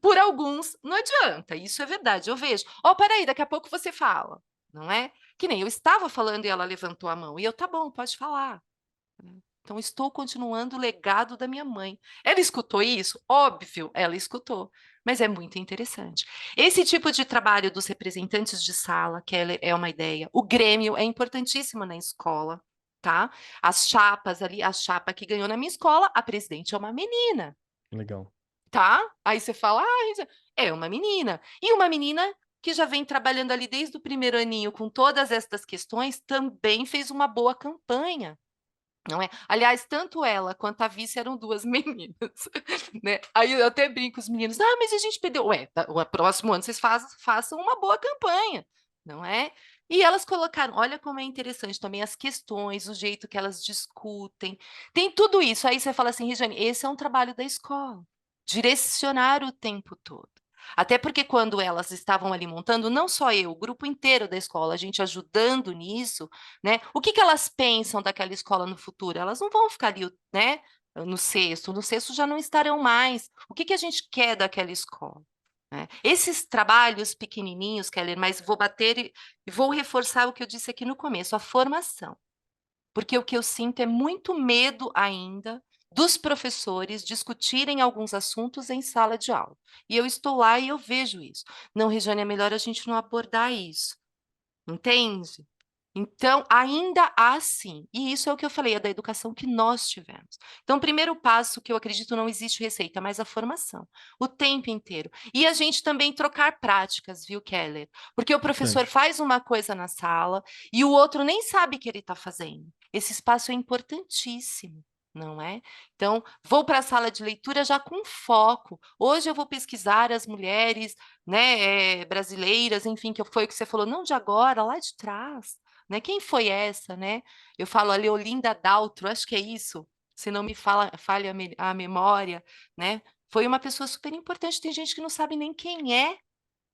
Por alguns, não adianta, isso é verdade. Eu vejo, peraí, daqui a pouco você fala, não é? Que nem eu estava falando e ela levantou a mão, e eu, tá bom, pode falar. Então, estou continuando o legado da minha mãe. Ela escutou isso? Óbvio, ela escutou, mas é muito interessante. Esse tipo de trabalho dos representantes de sala, que é uma ideia. O Grêmio é importantíssimo na escola, tá? As chapas ali, a chapa que ganhou na minha escola, a presidente é uma menina. Legal. Tá? Aí você fala, é uma menina. E uma menina que já vem trabalhando ali desde o primeiro aninho com todas estas questões, também fez uma boa campanha. não é? Aliás, tanto ela quanto a vice eram 2 meninas, né. Aí eu até brinco com os meninos: "Ah, mas a gente perdeu". "Ué, o próximo ano vocês façam uma boa campanha", não é? E elas colocaram, olha como é interessante também as questões, o jeito que elas discutem, tem tudo isso. Aí você fala assim: "Regiane, esse é um trabalho da escola, direcionar o tempo todo". Até porque quando elas estavam ali montando, não só eu, o grupo inteiro da escola, a gente ajudando nisso, né, o que que elas pensam daquela escola no futuro? Elas não vão ficar ali, né, no sexto já não estarão mais. O que que a gente quer daquela escola, né? Esses trabalhos pequenininhos, Keller, mas vou bater e vou reforçar o que eu disse aqui no começo, a formação. Porque o que eu sinto é muito medo ainda dos professores discutirem alguns assuntos em sala de aula. E eu estou lá e eu vejo isso. Não, Regiane, é melhor a gente não abordar isso, entende? Então, ainda há sim, e isso é o que eu falei, é da educação que nós tivemos. Então, o primeiro passo que eu acredito não existe receita, mas a formação, o tempo inteiro. E a gente também trocar práticas, viu, Keller? Porque o professor Importante. faz uma coisa na sala e o outro nem sabe que ele está fazendo. Esse espaço é importantíssimo. Não é? Então, vou para a sala de leitura já com foco. Hoje eu vou pesquisar as mulheres, né, brasileiras, enfim, que foi o que você falou, não de agora, lá de trás, né, quem foi essa, né? Eu falo a Leolinda Daltro, acho que é isso, se não me falha a memória, né? Foi uma pessoa super importante, tem gente que não sabe nem quem é,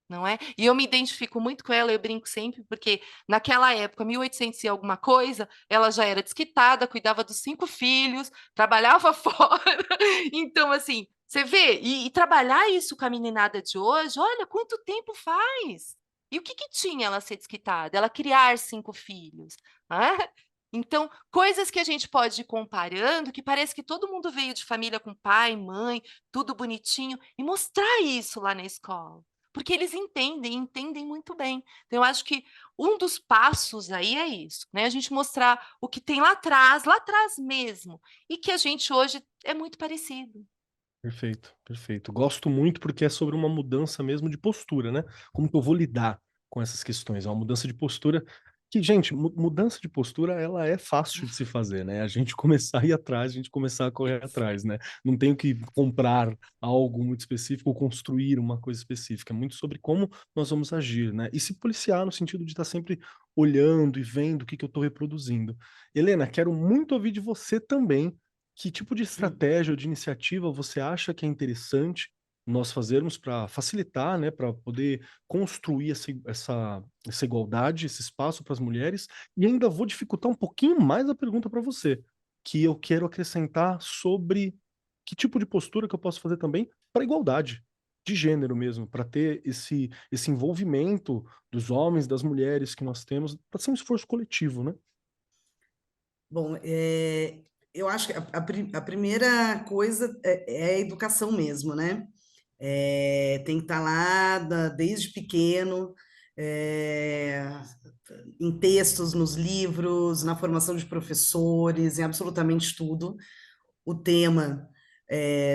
não é? E eu me identifico muito com ela, eu brinco sempre, porque naquela época, 1800 e alguma coisa, ela já era desquitada, cuidava dos 5 filhos, trabalhava fora. Então, assim, você vê, e trabalhar isso com a meninada de hoje, olha quanto tempo faz. E o que que tinha ela ser desquitada? Ela criar 5 filhos, né? Então, coisas que a gente pode ir comparando, que parece que todo mundo veio de família com pai, mãe, tudo bonitinho, e mostrar isso lá na escola. Porque eles entendem, entendem muito bem. Então, eu acho que um dos passos aí é isso, né? A gente mostrar o que tem lá atrás mesmo, e que a gente hoje é muito parecido. Perfeito, perfeito. Gosto muito porque é sobre uma mudança mesmo de postura, né? Como que eu vou lidar com essas questões? É uma mudança de postura que, gente, mudança de postura, ela é fácil de se fazer, né? A gente começar a ir atrás, a gente começar a correr Isso. atrás, né? Não tenho que comprar algo muito específico ou construir uma coisa específica. É muito sobre como nós vamos agir, né? E se policiar no sentido de estar sempre olhando e vendo o que que eu estou reproduzindo. Helena, quero muito ouvir de você também que tipo de estratégia ou de iniciativa você acha que é interessante nós fazermos para facilitar, né, para poder construir essa igualdade, esse espaço para as mulheres? E ainda vou dificultar um pouquinho mais a pergunta para você, que eu quero acrescentar sobre que tipo de postura que eu posso fazer também para igualdade de gênero mesmo, para ter esse envolvimento dos homens, das mulheres que nós temos, para ser um esforço coletivo, né? Bom, eu acho que a primeira coisa é a educação mesmo, né? Tem que estar lá desde pequeno, é, em textos, nos livros, na formação de professores, em absolutamente tudo, o tema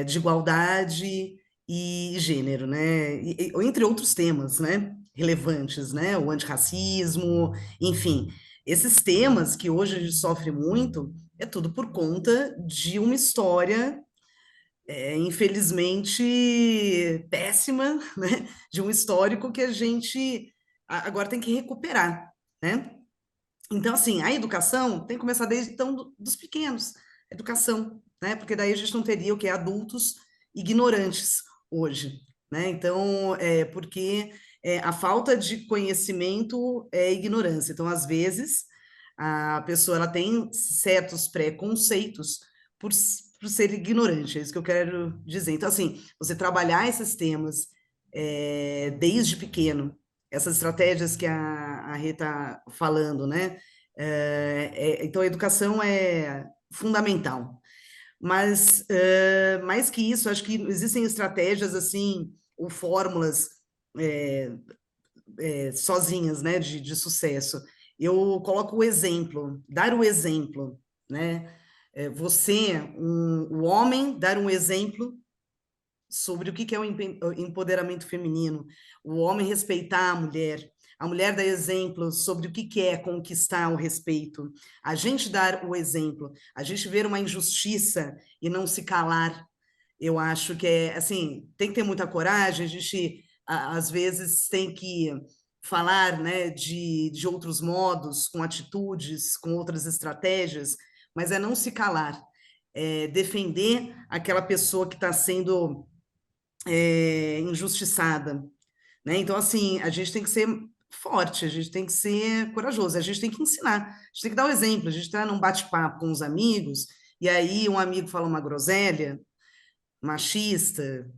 de igualdade e gênero, né? Entre outros temas, né? Relevantes, né? O antirracismo, enfim, esses temas que hoje a gente sofre muito é tudo por conta de uma história infelizmente péssima, né? De um histórico que a gente agora tem que recuperar, né? Então, assim, a educação tem que começar desde então dos pequenos, educação, né? Porque daí a gente não teria o que é adultos ignorantes hoje, né? Então, porque a falta de conhecimento é ignorância. Então, às vezes, a pessoa ela tem certos preconceitos por ser ignorante, é isso que eu quero dizer. Então, assim, você trabalhar esses temas desde pequeno, essas estratégias que a Rê está falando, né? Então, a educação é fundamental. Mas, mais que isso, acho que existem estratégias, assim, ou fórmulas sozinhas, né, de sucesso. Eu coloco o exemplo, dar o exemplo, né? Você, o homem, dar um exemplo sobre o que é o empoderamento feminino, o homem respeitar a mulher, a mulher dá exemplo sobre o que é conquistar o respeito, a gente dar o exemplo, a gente ver uma injustiça e não se calar. Eu acho que assim, tem que ter muita coragem, a gente às vezes tem que falar, né, de outros modos, com atitudes, com outras estratégias, mas é não se calar, defender aquela pessoa que está sendo injustiçada, né? Então, assim, a gente tem que ser forte, a gente tem que ser corajoso, a gente tem que ensinar, a gente tem que dar o exemplo, a gente está num bate-papo com os amigos, e aí um amigo fala uma groselha, machista,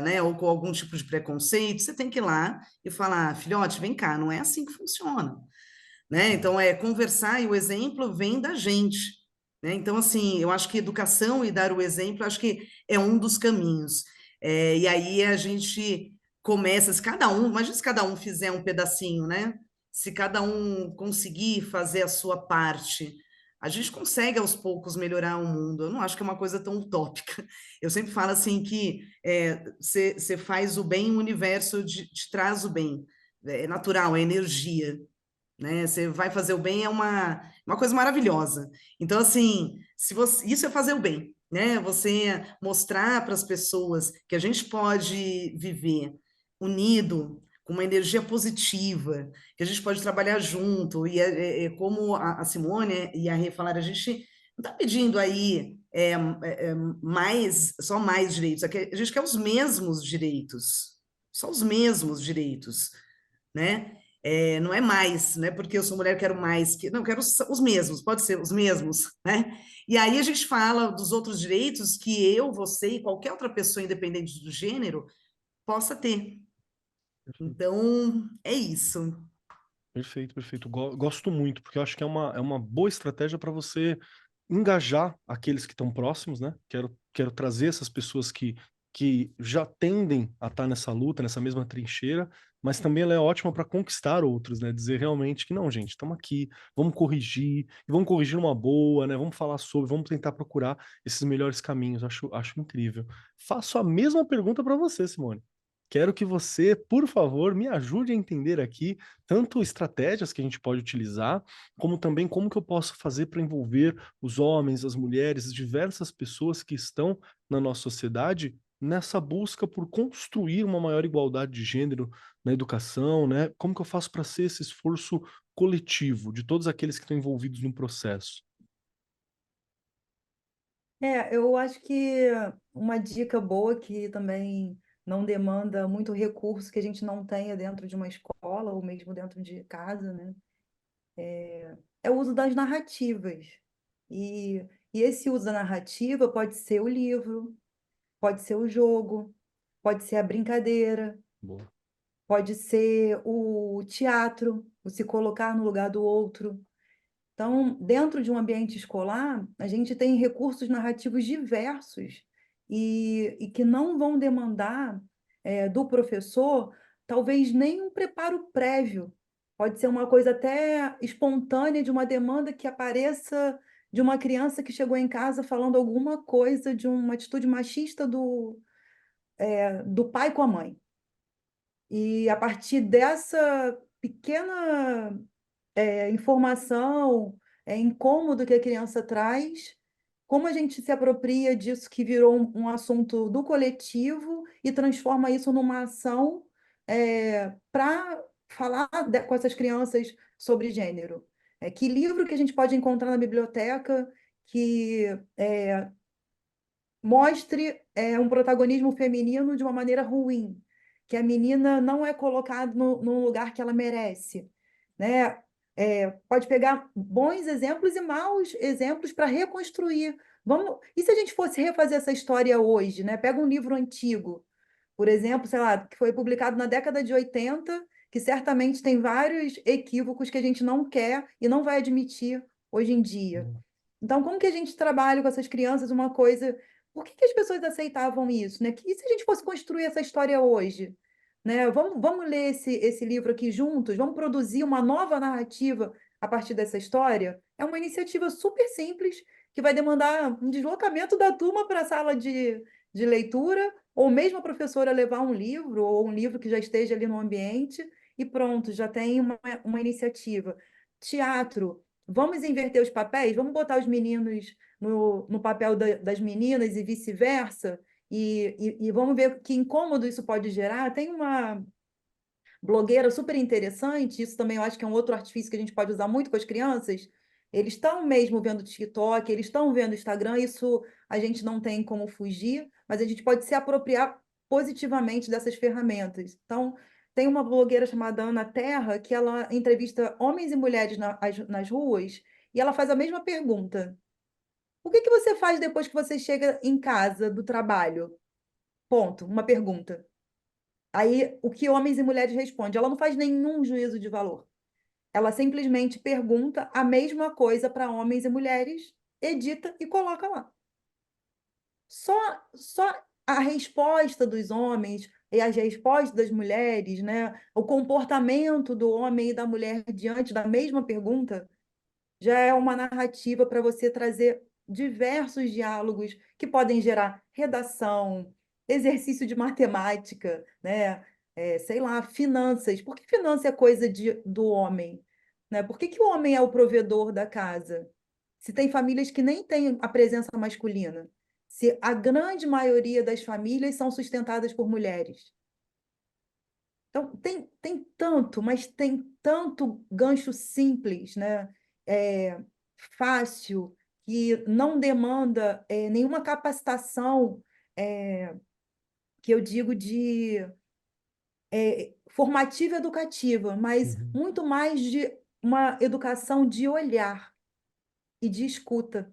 né, ou com algum tipo de preconceito, você tem que ir lá e falar, filhote, vem cá, não é assim que funciona, né? Então, conversar e o exemplo vem da gente, né? Então, assim, eu acho que educação e dar o exemplo, acho que é um dos caminhos. E aí a gente começa, se cada um, imagina se cada um fizer um pedacinho, né? Se cada um conseguir fazer a sua parte, a gente consegue aos poucos melhorar o mundo. Eu não acho que é uma coisa tão utópica. Eu sempre falo assim que você faz o bem, o universo te traz o bem. É natural, é energia, né? Você vai fazer o bem é uma coisa maravilhosa. Então, assim, se você, isso é fazer o bem, né? Você mostrar para as pessoas que a gente pode viver unido, com uma energia positiva, que a gente pode trabalhar junto, e como a Simone e a Rê falaram, a gente não está pedindo aí só mais direitos, a gente quer os mesmos direitos, só os mesmos direitos, né? Não é mais, né? Porque eu sou mulher, quero mais, não, quero os mesmos, pode ser os mesmos, né? E aí a gente fala dos outros direitos que eu, você e qualquer outra pessoa, independente do gênero, possa ter. Então, é isso. Perfeito, perfeito. Gosto muito, porque eu acho que é uma boa estratégia para você engajar aqueles que estão próximos, né? Quero trazer essas pessoas que já tendem a estar nessa luta, nessa mesma trincheira, mas também ela é ótima para conquistar outros, né? Dizer realmente que não, gente, estamos aqui, vamos corrigir, e vamos corrigir numa boa, né? Vamos falar sobre, vamos tentar procurar esses melhores caminhos. Acho incrível. Faço a mesma pergunta para você, Simone. Quero que você, por favor, me ajude a entender aqui tanto estratégias que a gente pode utilizar, como também como que eu posso fazer para envolver os homens, as mulheres, as diversas pessoas que estão na nossa sociedade nessa busca por construir uma maior igualdade de gênero na educação, né? Como que eu faço para ser esse esforço coletivo de todos aqueles que estão envolvidos no processo? Eu acho que uma dica boa que também não demanda muito recurso que a gente não tenha dentro de uma escola ou mesmo dentro de casa, né? É o uso das narrativas. E, e esse uso da narrativa pode ser o livro, pode ser o jogo, pode ser a brincadeira, Boa. pode ser o teatro, o se colocar no lugar do outro. Então, dentro de um ambiente escolar, a gente tem recursos narrativos diversos e que não vão demandar do professor, talvez nem um preparo prévio. Pode ser uma coisa até espontânea de uma demanda que apareça de uma criança que chegou em casa falando alguma coisa de uma atitude machista do pai com a mãe. E a partir dessa pequena informação, incômodo que a criança traz, como a gente se apropria disso que virou um assunto do coletivo e transforma isso numa ação para falar com essas crianças sobre gênero. Que livro que a gente pode encontrar na biblioteca que mostre um protagonismo feminino de uma maneira ruim, que a menina não é colocada no lugar que ela merece, né? Pode pegar bons exemplos e maus exemplos para reconstruir. E se a gente fosse refazer essa história hoje, né? Pega um livro antigo, por exemplo, sei lá, que foi publicado na década de 80, que certamente tem vários equívocos que a gente não quer e não vai admitir hoje em dia. Então, como que a gente trabalha com essas crianças uma coisa... Por que as pessoas aceitavam isso, né? E se a gente fosse construir essa história hoje? Né? Vamos ler esse livro aqui juntos? Vamos produzir uma nova narrativa a partir dessa história? É uma iniciativa super simples que vai demandar um deslocamento da turma para a sala de leitura, ou mesmo a professora levar um livro, ou um livro que já esteja ali no ambiente, e pronto, já tem uma iniciativa. Teatro, vamos inverter os papéis, vamos botar os meninos no papel das meninas e vice-versa, e vamos ver que incômodo isso pode gerar. Tem uma blogueira super interessante, isso também eu acho que é um outro artifício que a gente pode usar muito com as crianças. Eles estão mesmo vendo TikTok, eles estão vendo Instagram, isso a gente não tem como fugir, mas a gente pode se apropriar positivamente dessas ferramentas. Então, tem uma blogueira chamada Ana Terra, que ela entrevista homens e mulheres nas ruas, e ela faz a mesma pergunta. O que que você faz depois que você chega em casa do trabalho? Ponto, uma pergunta. Aí, o que homens e mulheres respondem? Ela não faz nenhum juízo de valor. Ela simplesmente pergunta a mesma coisa para homens e mulheres, edita e coloca lá. Só a resposta dos homens e as respostas das mulheres, né? O comportamento do homem e da mulher diante da mesma pergunta, já é uma narrativa para você trazer diversos diálogos que podem gerar redação, exercício de matemática, né? Sei lá, finanças. Por que finança é coisa do homem? Né? Por que que o homem é o provedor da casa? Se tem famílias que nem têm a presença masculina. Se a grande maioria das famílias são sustentadas por mulheres. Então, tem tanto, mas tem tanto gancho simples, né? É, fácil, que não demanda nenhuma capacitação, que eu digo de formativa e educativa, mas Uhum. muito mais de uma educação de olhar e de escuta,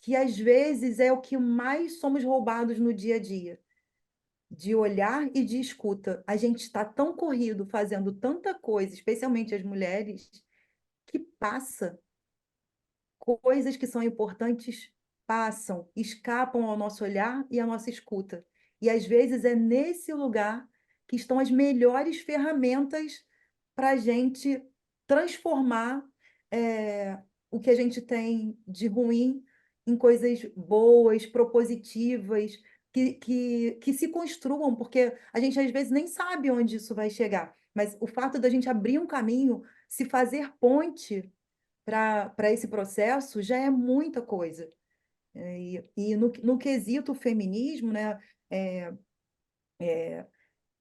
que às vezes é o que mais somos roubados no dia a dia. De olhar e de escuta. A gente está tão corrido fazendo tanta coisa, especialmente as mulheres, que passa. Coisas que são importantes passam, escapam ao nosso olhar e à nossa escuta. E às vezes é nesse lugar que estão as melhores ferramentas para a gente transformar o que a gente tem de ruim em coisas boas, propositivas, que se construam, porque a gente às vezes nem sabe onde isso vai chegar. Mas o fato da gente abrir um caminho, se fazer ponte para esse processo já é muita coisa. E no quesito feminismo, né, é,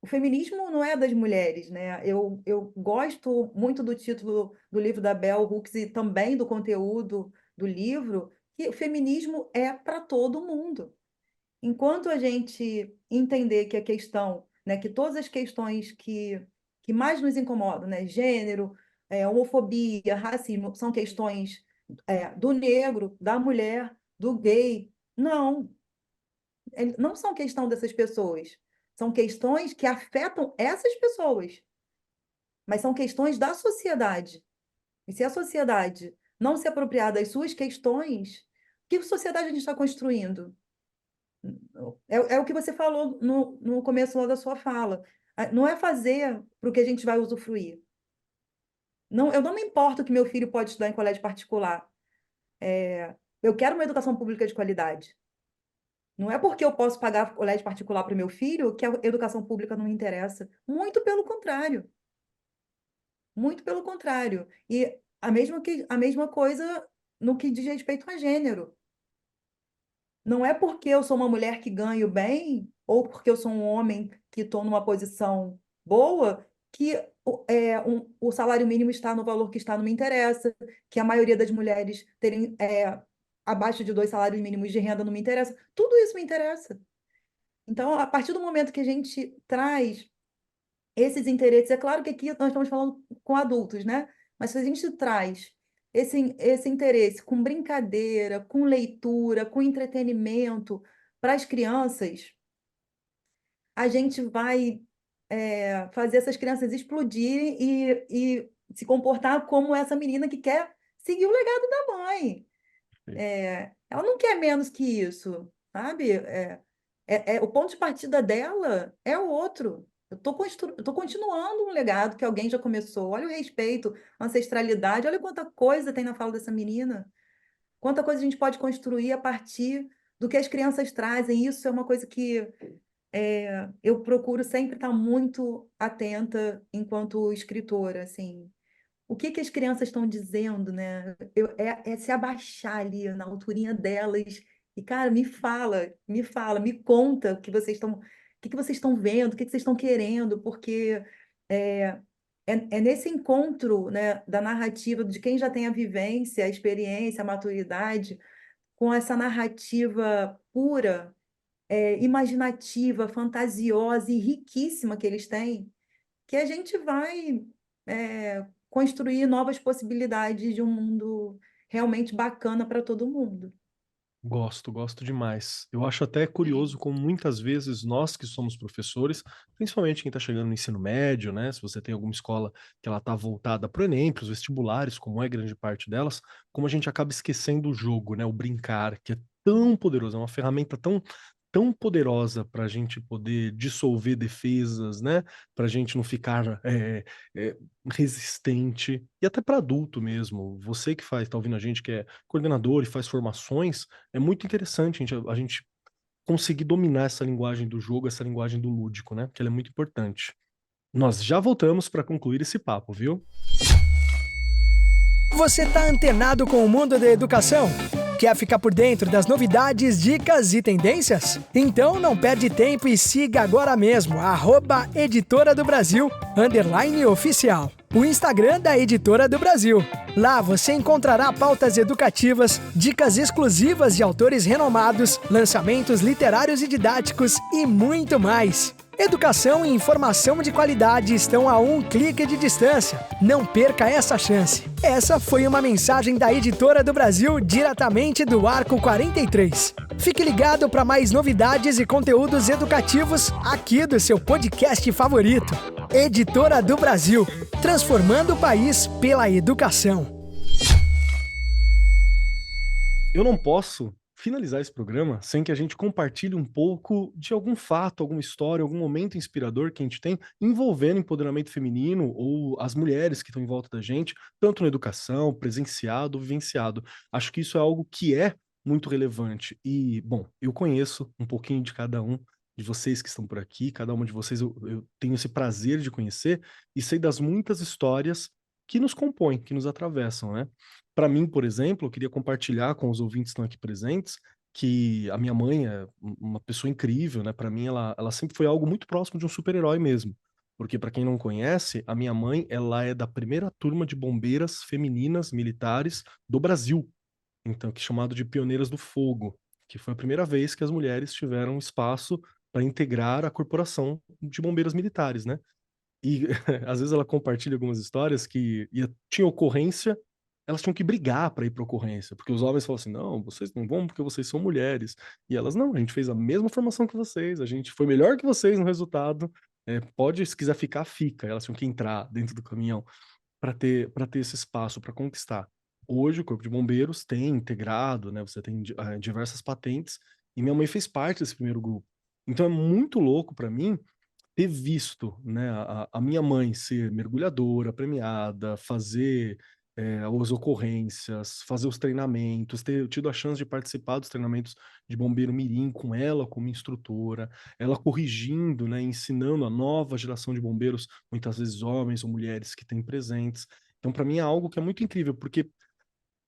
o feminismo não é das mulheres, né? Eu gosto muito do título do livro da Bell Hooks e também do conteúdo do livro, que o feminismo é para todo mundo. Enquanto a gente entender que a questão, né, que todas as questões que mais nos incomodam, né, gênero, homofobia, racismo, são questões do negro, da mulher, do gay, não, não são questão dessas pessoas, são questões que afetam essas pessoas, mas são questões da sociedade. E se a sociedade não se apropriar das suas questões, que sociedade a gente está construindo? É o que você falou no começo lá da sua fala. Não é fazer para o que a gente vai usufruir. Não, eu não me importo que meu filho pode estudar em colégio particular. Eu quero uma educação pública de qualidade. Não é porque eu posso pagar colégio particular para o meu filho que a educação pública não me interessa. Muito pelo contrário. Muito pelo contrário. E a mesma coisa no que diz respeito a gênero. Não é porque eu sou uma mulher que ganho bem, ou porque eu sou um homem que estou numa posição boa, que o salário mínimo está no valor que está, não me interessa, que a maioria das mulheres terem abaixo de 2 salários mínimos de renda não me interessa. Tudo isso me interessa. Então, a partir do momento que a gente traz esses interesses, é claro que aqui nós estamos falando com adultos, né? Mas se a gente traz esse interesse com brincadeira, com leitura, com entretenimento para as crianças, a gente vai fazer essas crianças explodirem e se comportar como essa menina que quer seguir o legado da mãe. Ela não quer menos que isso, sabe? O ponto de partida dela é o outro. Eu estou continuando um legado que alguém já começou. Olha o respeito, a ancestralidade, olha quanta coisa tem na fala dessa menina. Quanta coisa a gente pode construir a partir do que as crianças trazem. Isso é uma coisa que eu procuro sempre estar muito atenta enquanto escritora, assim. O que que as crianças estão dizendo, né? É se abaixar ali na alturinha delas e, cara, me fala, me conta o que vocês estão, o que que vocês estão vendo, o que que vocês estão querendo, porque é, é nesse encontro, né, da narrativa de quem já tem a vivência, a experiência, a maturidade, com essa narrativa pura, imaginativa, fantasiosa e riquíssima que eles têm, que a gente vai construir novas possibilidades de um mundo realmente bacana para todo mundo. Gosto demais. Eu acho até curioso como muitas vezes nós que somos professores, principalmente quem está chegando no ensino médio, né? Se você tem alguma escola que ela está voltada para o Enem, para os vestibulares, como é grande parte delas, como a gente acaba esquecendo o jogo, né? O brincar, que é tão poderoso, é uma ferramenta tão poderosa para a gente poder dissolver defesas, né? Para a gente não ficar é, resistente e até para adulto mesmo. Você que está ouvindo a gente que é coordenador e faz formações, é muito interessante a gente conseguir dominar essa linguagem do jogo, essa linguagem do lúdico, né? Que ela é muito importante. Nós já voltamos para concluir esse papo, viu? Você tá antenado com o mundo da educação? Quer ficar por dentro das novidades, dicas e tendências? Então não perde tempo e siga agora mesmo @Editora do Brasil _oficial, o Instagram da Editora do Brasil. Lá você encontrará pautas educativas, dicas exclusivas de autores renomados, lançamentos literários e didáticos e muito mais. Educação e informação de qualidade estão a um clique de distância. Não perca essa chance. Essa foi uma mensagem da Editora do Brasil diretamente do Arco 43. Fique ligado para mais novidades e conteúdos educativos aqui do seu podcast favorito. Editora do Brasil, transformando o país pela educação. Eu não posso finalizar esse programa sem que a gente compartilhe um pouco de algum fato, alguma história, algum momento inspirador que a gente tem envolvendo empoderamento feminino ou as mulheres que estão em volta da gente, tanto na educação, presenciado, vivenciado. Acho que isso é algo que é muito relevante. E, bom, eu conheço um pouquinho de cada um de vocês que estão por aqui, cada uma de vocês eu tenho esse prazer de conhecer e sei das muitas histórias que nos compõem, que nos atravessam, né? Para mim, por exemplo, eu queria compartilhar com os ouvintes que estão aqui presentes que a minha mãe é uma pessoa incrível, né? Para mim, ela sempre foi algo muito próximo de um super-herói mesmo. Porque, para quem não conhece, a minha mãe ela é da primeira turma de bombeiras femininas militares do Brasil, então, que é chamado de Pioneiras do Fogo, que foi a primeira vez que as mulheres tiveram espaço para integrar a corporação de bombeiras militares, né? E às vezes ela compartilha algumas histórias que tinha ocorrência, elas tinham que brigar para ir para ocorrência, porque os homens falam assim: não, vocês não vão porque vocês são mulheres. E elas: não, a gente fez a mesma formação que vocês, a gente foi melhor que vocês no resultado. Pode, se quiser ficar, fica. Elas tinham que entrar dentro do caminhão para ter esse espaço, para conquistar. Hoje, o Corpo de Bombeiros tem integrado, né? Você tem diversas patentes, e minha mãe fez parte desse primeiro grupo. Então é muito louco para mim ter visto, né, a minha mãe ser mergulhadora premiada, fazer as ocorrências, fazer os treinamentos, ter tido a chance de participar dos treinamentos de bombeiro mirim com ela como instrutora, ela corrigindo, né, ensinando a nova geração de bombeiros, muitas vezes homens ou mulheres que têm presentes. Então, para mim é algo que é muito incrível, porque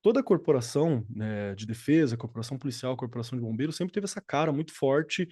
toda corporação, né, de defesa, corporação policial, corporação de bombeiros, sempre teve essa cara muito forte,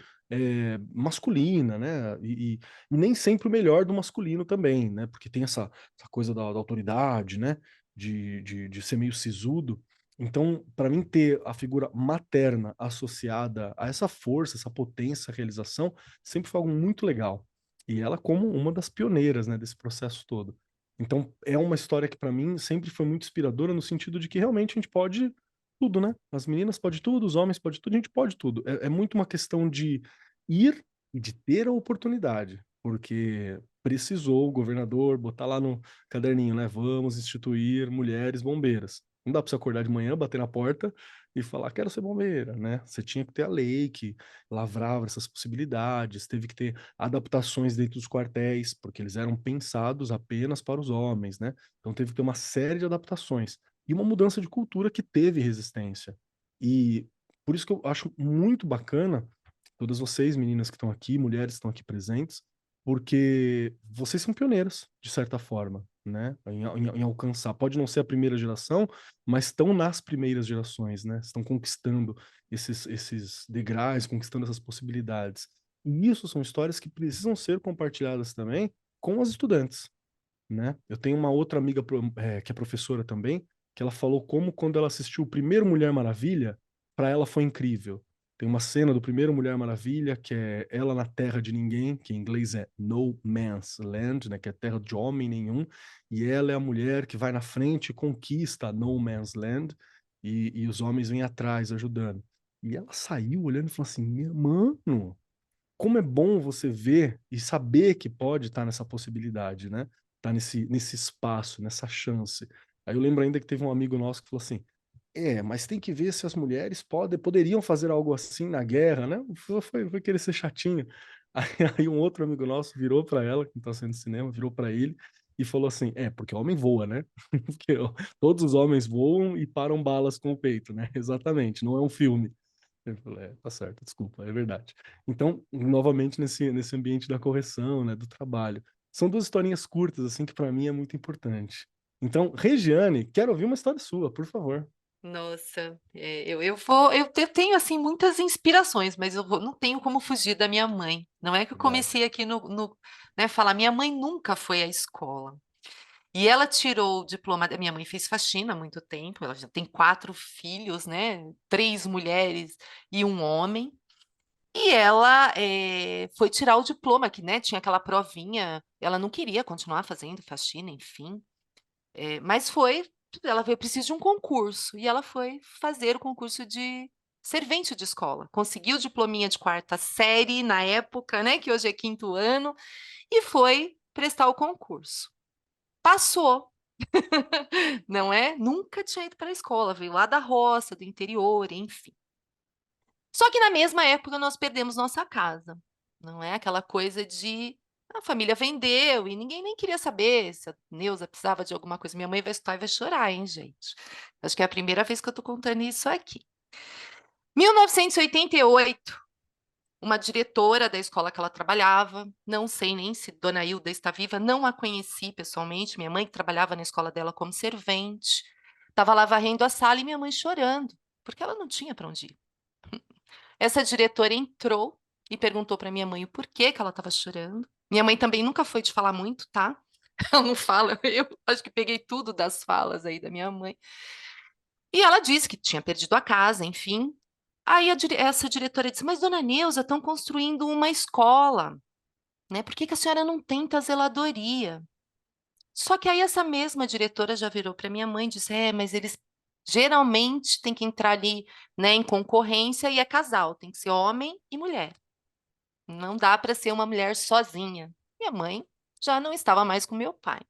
masculina, né? E nem sempre o melhor do masculino também, né? Porque tem essa coisa da autoridade, né? De ser meio sisudo. Então, para mim, ter a figura materna associada a essa força, essa potência, essa realização, sempre foi algo muito legal. E ela como uma das pioneiras, né, desse processo todo. Então, é uma história que para mim sempre foi muito inspiradora no sentido de que realmente a gente pode tudo, né? As meninas podem tudo, os homens podem tudo, a gente pode tudo. É muito uma questão de ir e de ter a oportunidade, porque precisou o governador botar lá no caderninho, né? Vamos instituir mulheres bombeiras. Não dá para você acordar de manhã, bater na porta e falar, quero ser bombeira, né? Você tinha que ter a lei que lavrava essas possibilidades, teve que ter adaptações dentro dos quartéis, porque eles eram pensados apenas para os homens, né? Então teve que ter uma série de adaptações e uma mudança de cultura que teve resistência. E por isso que eu acho muito bacana todas vocês, meninas que estão aqui, mulheres que estão aqui presentes, porque vocês são pioneiros, de certa forma, né? Em alcançar. Pode não ser a primeira geração, mas estão nas primeiras gerações, né? Estão conquistando esses degraus, conquistando essas possibilidades. E isso são histórias que precisam ser compartilhadas também com as estudantes, né? Eu tenho uma outra amiga que é professora também, que ela falou como quando ela assistiu o primeiro Mulher Maravilha, para ela foi incrível. Tem uma cena do primeiro Mulher Maravilha, que é ela na terra de ninguém, que em inglês é No Man's Land, né, que é terra de homem nenhum, e ela é a mulher que vai na frente e conquista a No Man's Land, e os homens vêm atrás ajudando. E ela saiu olhando e falou assim, mano, como é bom você ver e saber que pode estar nessa possibilidade, né? Tá nesse espaço, nessa chance. Aí eu lembro ainda que teve um amigo nosso que falou assim, mas tem que ver se as mulheres poderiam fazer algo assim na guerra, né? Foi querer ser chatinho. Aí um outro amigo nosso virou para ela, que tá sendo cinema, virou para ele e falou assim, porque homem voa, né? Porque todos os homens voam e param balas com o peito, né? Exatamente, não é um filme. Ele falou, tá certo, desculpa, é verdade. Então, novamente nesse ambiente da correção, né, do trabalho. São duas historinhas curtas, assim, que para mim é muito importante. Então, Regiane, quero ouvir uma história sua, por favor. Nossa, eu tenho assim muitas inspirações, mas não tenho como fugir da minha mãe. Não é que eu Vai. comecei aqui né, falar, minha mãe nunca foi à escola. E ela tirou o diploma, minha mãe fez faxina há muito tempo, ela já tem 4 filhos, né, 3 mulheres e um homem. E ela foi tirar o diploma, que, né, tinha aquela provinha, ela não queria continuar fazendo faxina, enfim. Mas ela veio, preciso de um concurso, e ela foi fazer o concurso de servente de escola. Conseguiu o diplominha de 4ª série na época, né, que hoje é 5º ano, e foi prestar o concurso. Passou, não é? Nunca tinha ido para a escola, veio lá da roça, do interior, enfim. Só que na mesma época nós perdemos nossa casa, não é? Aquela coisa de a família vendeu e ninguém nem queria saber se a Neuza precisava de alguma coisa. Minha mãe vai escutar e vai chorar, hein, gente? Acho que é a primeira vez que eu tô contando isso aqui. 1988, uma diretora da escola que ela trabalhava, não sei nem se Dona Hilda está viva, não a conheci pessoalmente, minha mãe que trabalhava na escola dela como servente, estava lá varrendo a sala e minha mãe chorando, porque ela não tinha para onde ir. Essa diretora entrou e perguntou para minha mãe o porquê que ela estava chorando. Minha mãe também nunca foi de falar muito, tá? Ela não fala, eu acho que peguei tudo das falas aí da minha mãe. E ela disse que tinha perdido a casa, enfim. Aí essa diretora disse, mas dona Neuza, estão construindo uma escola, né? Por que que a senhora não tenta a zeladoria? Só que aí essa mesma diretora já virou para minha mãe e disse, mas eles geralmente têm que entrar ali, né, em concorrência e é casal, tem que ser homem e mulher. Não dá para ser uma mulher sozinha. Minha mãe já não estava mais com meu pai.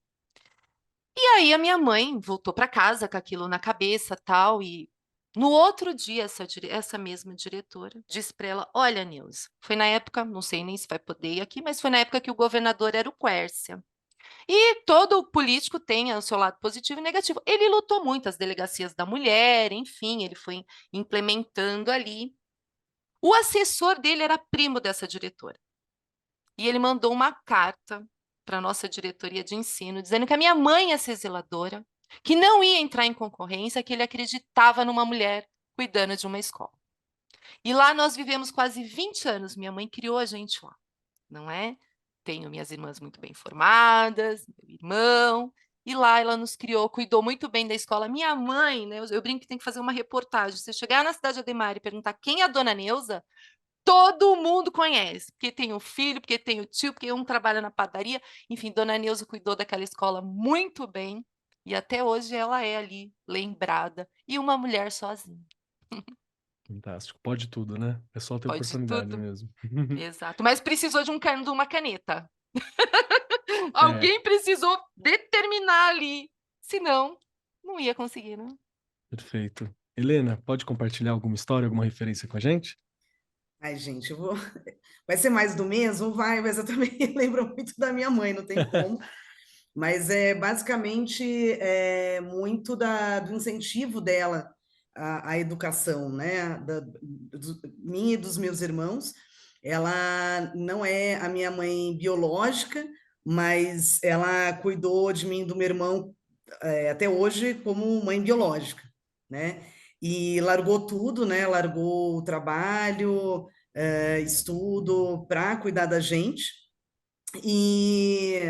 E aí a minha mãe voltou para casa com aquilo na cabeça, tal, e no outro dia essa mesma diretora disse para ela: "Olha, Neuza, foi na época, não sei nem se vai poder ir aqui, mas foi na época que o governador era o Quércia. E todo político tem o seu lado positivo e negativo. Ele lutou muito as delegacias da mulher, enfim, ele foi implementando ali. O assessor dele era primo dessa diretora. E ele mandou uma carta para a nossa diretoria de ensino, dizendo que a minha mãe ia ser zeladora, que não ia entrar em concorrência, que ele acreditava numa mulher cuidando de uma escola. E lá nós vivemos quase 20 anos. Minha mãe criou a gente lá, não é? Tenho minhas irmãs muito bem formadas, meu irmão, e lá ela nos criou, cuidou muito bem da escola. Minha mãe, né, eu brinco que tem que fazer uma reportagem. Se chegar na cidade de Ademar e perguntar quem é a dona Neuza, todo mundo conhece, porque tem o filho, porque tem o tio, porque um trabalha na padaria. Enfim, dona Neuza cuidou daquela escola muito bem, e até hoje ela é ali lembrada, e uma mulher sozinha. Fantástico. Pode tudo, né? É só ter Pode oportunidade tudo. mesmo. Exato, mas precisou de uma caneta. É, Alguém precisou determinar ali, senão não ia conseguir, né? perfeito. Helena, pode compartilhar alguma história, alguma referência com a gente? Ai, gente, vai ser mais do mesmo? Vai, mas eu também lembro muito da minha mãe, não tem como. Mas é basicamente muito do incentivo dela à educação, né? Minha e dos meus irmãos. Ela não é a minha mãe biológica, mas ela cuidou de mim e do meu irmão até hoje como mãe biológica, né? E largou tudo, né? Largou o trabalho, estudo para cuidar da gente. E,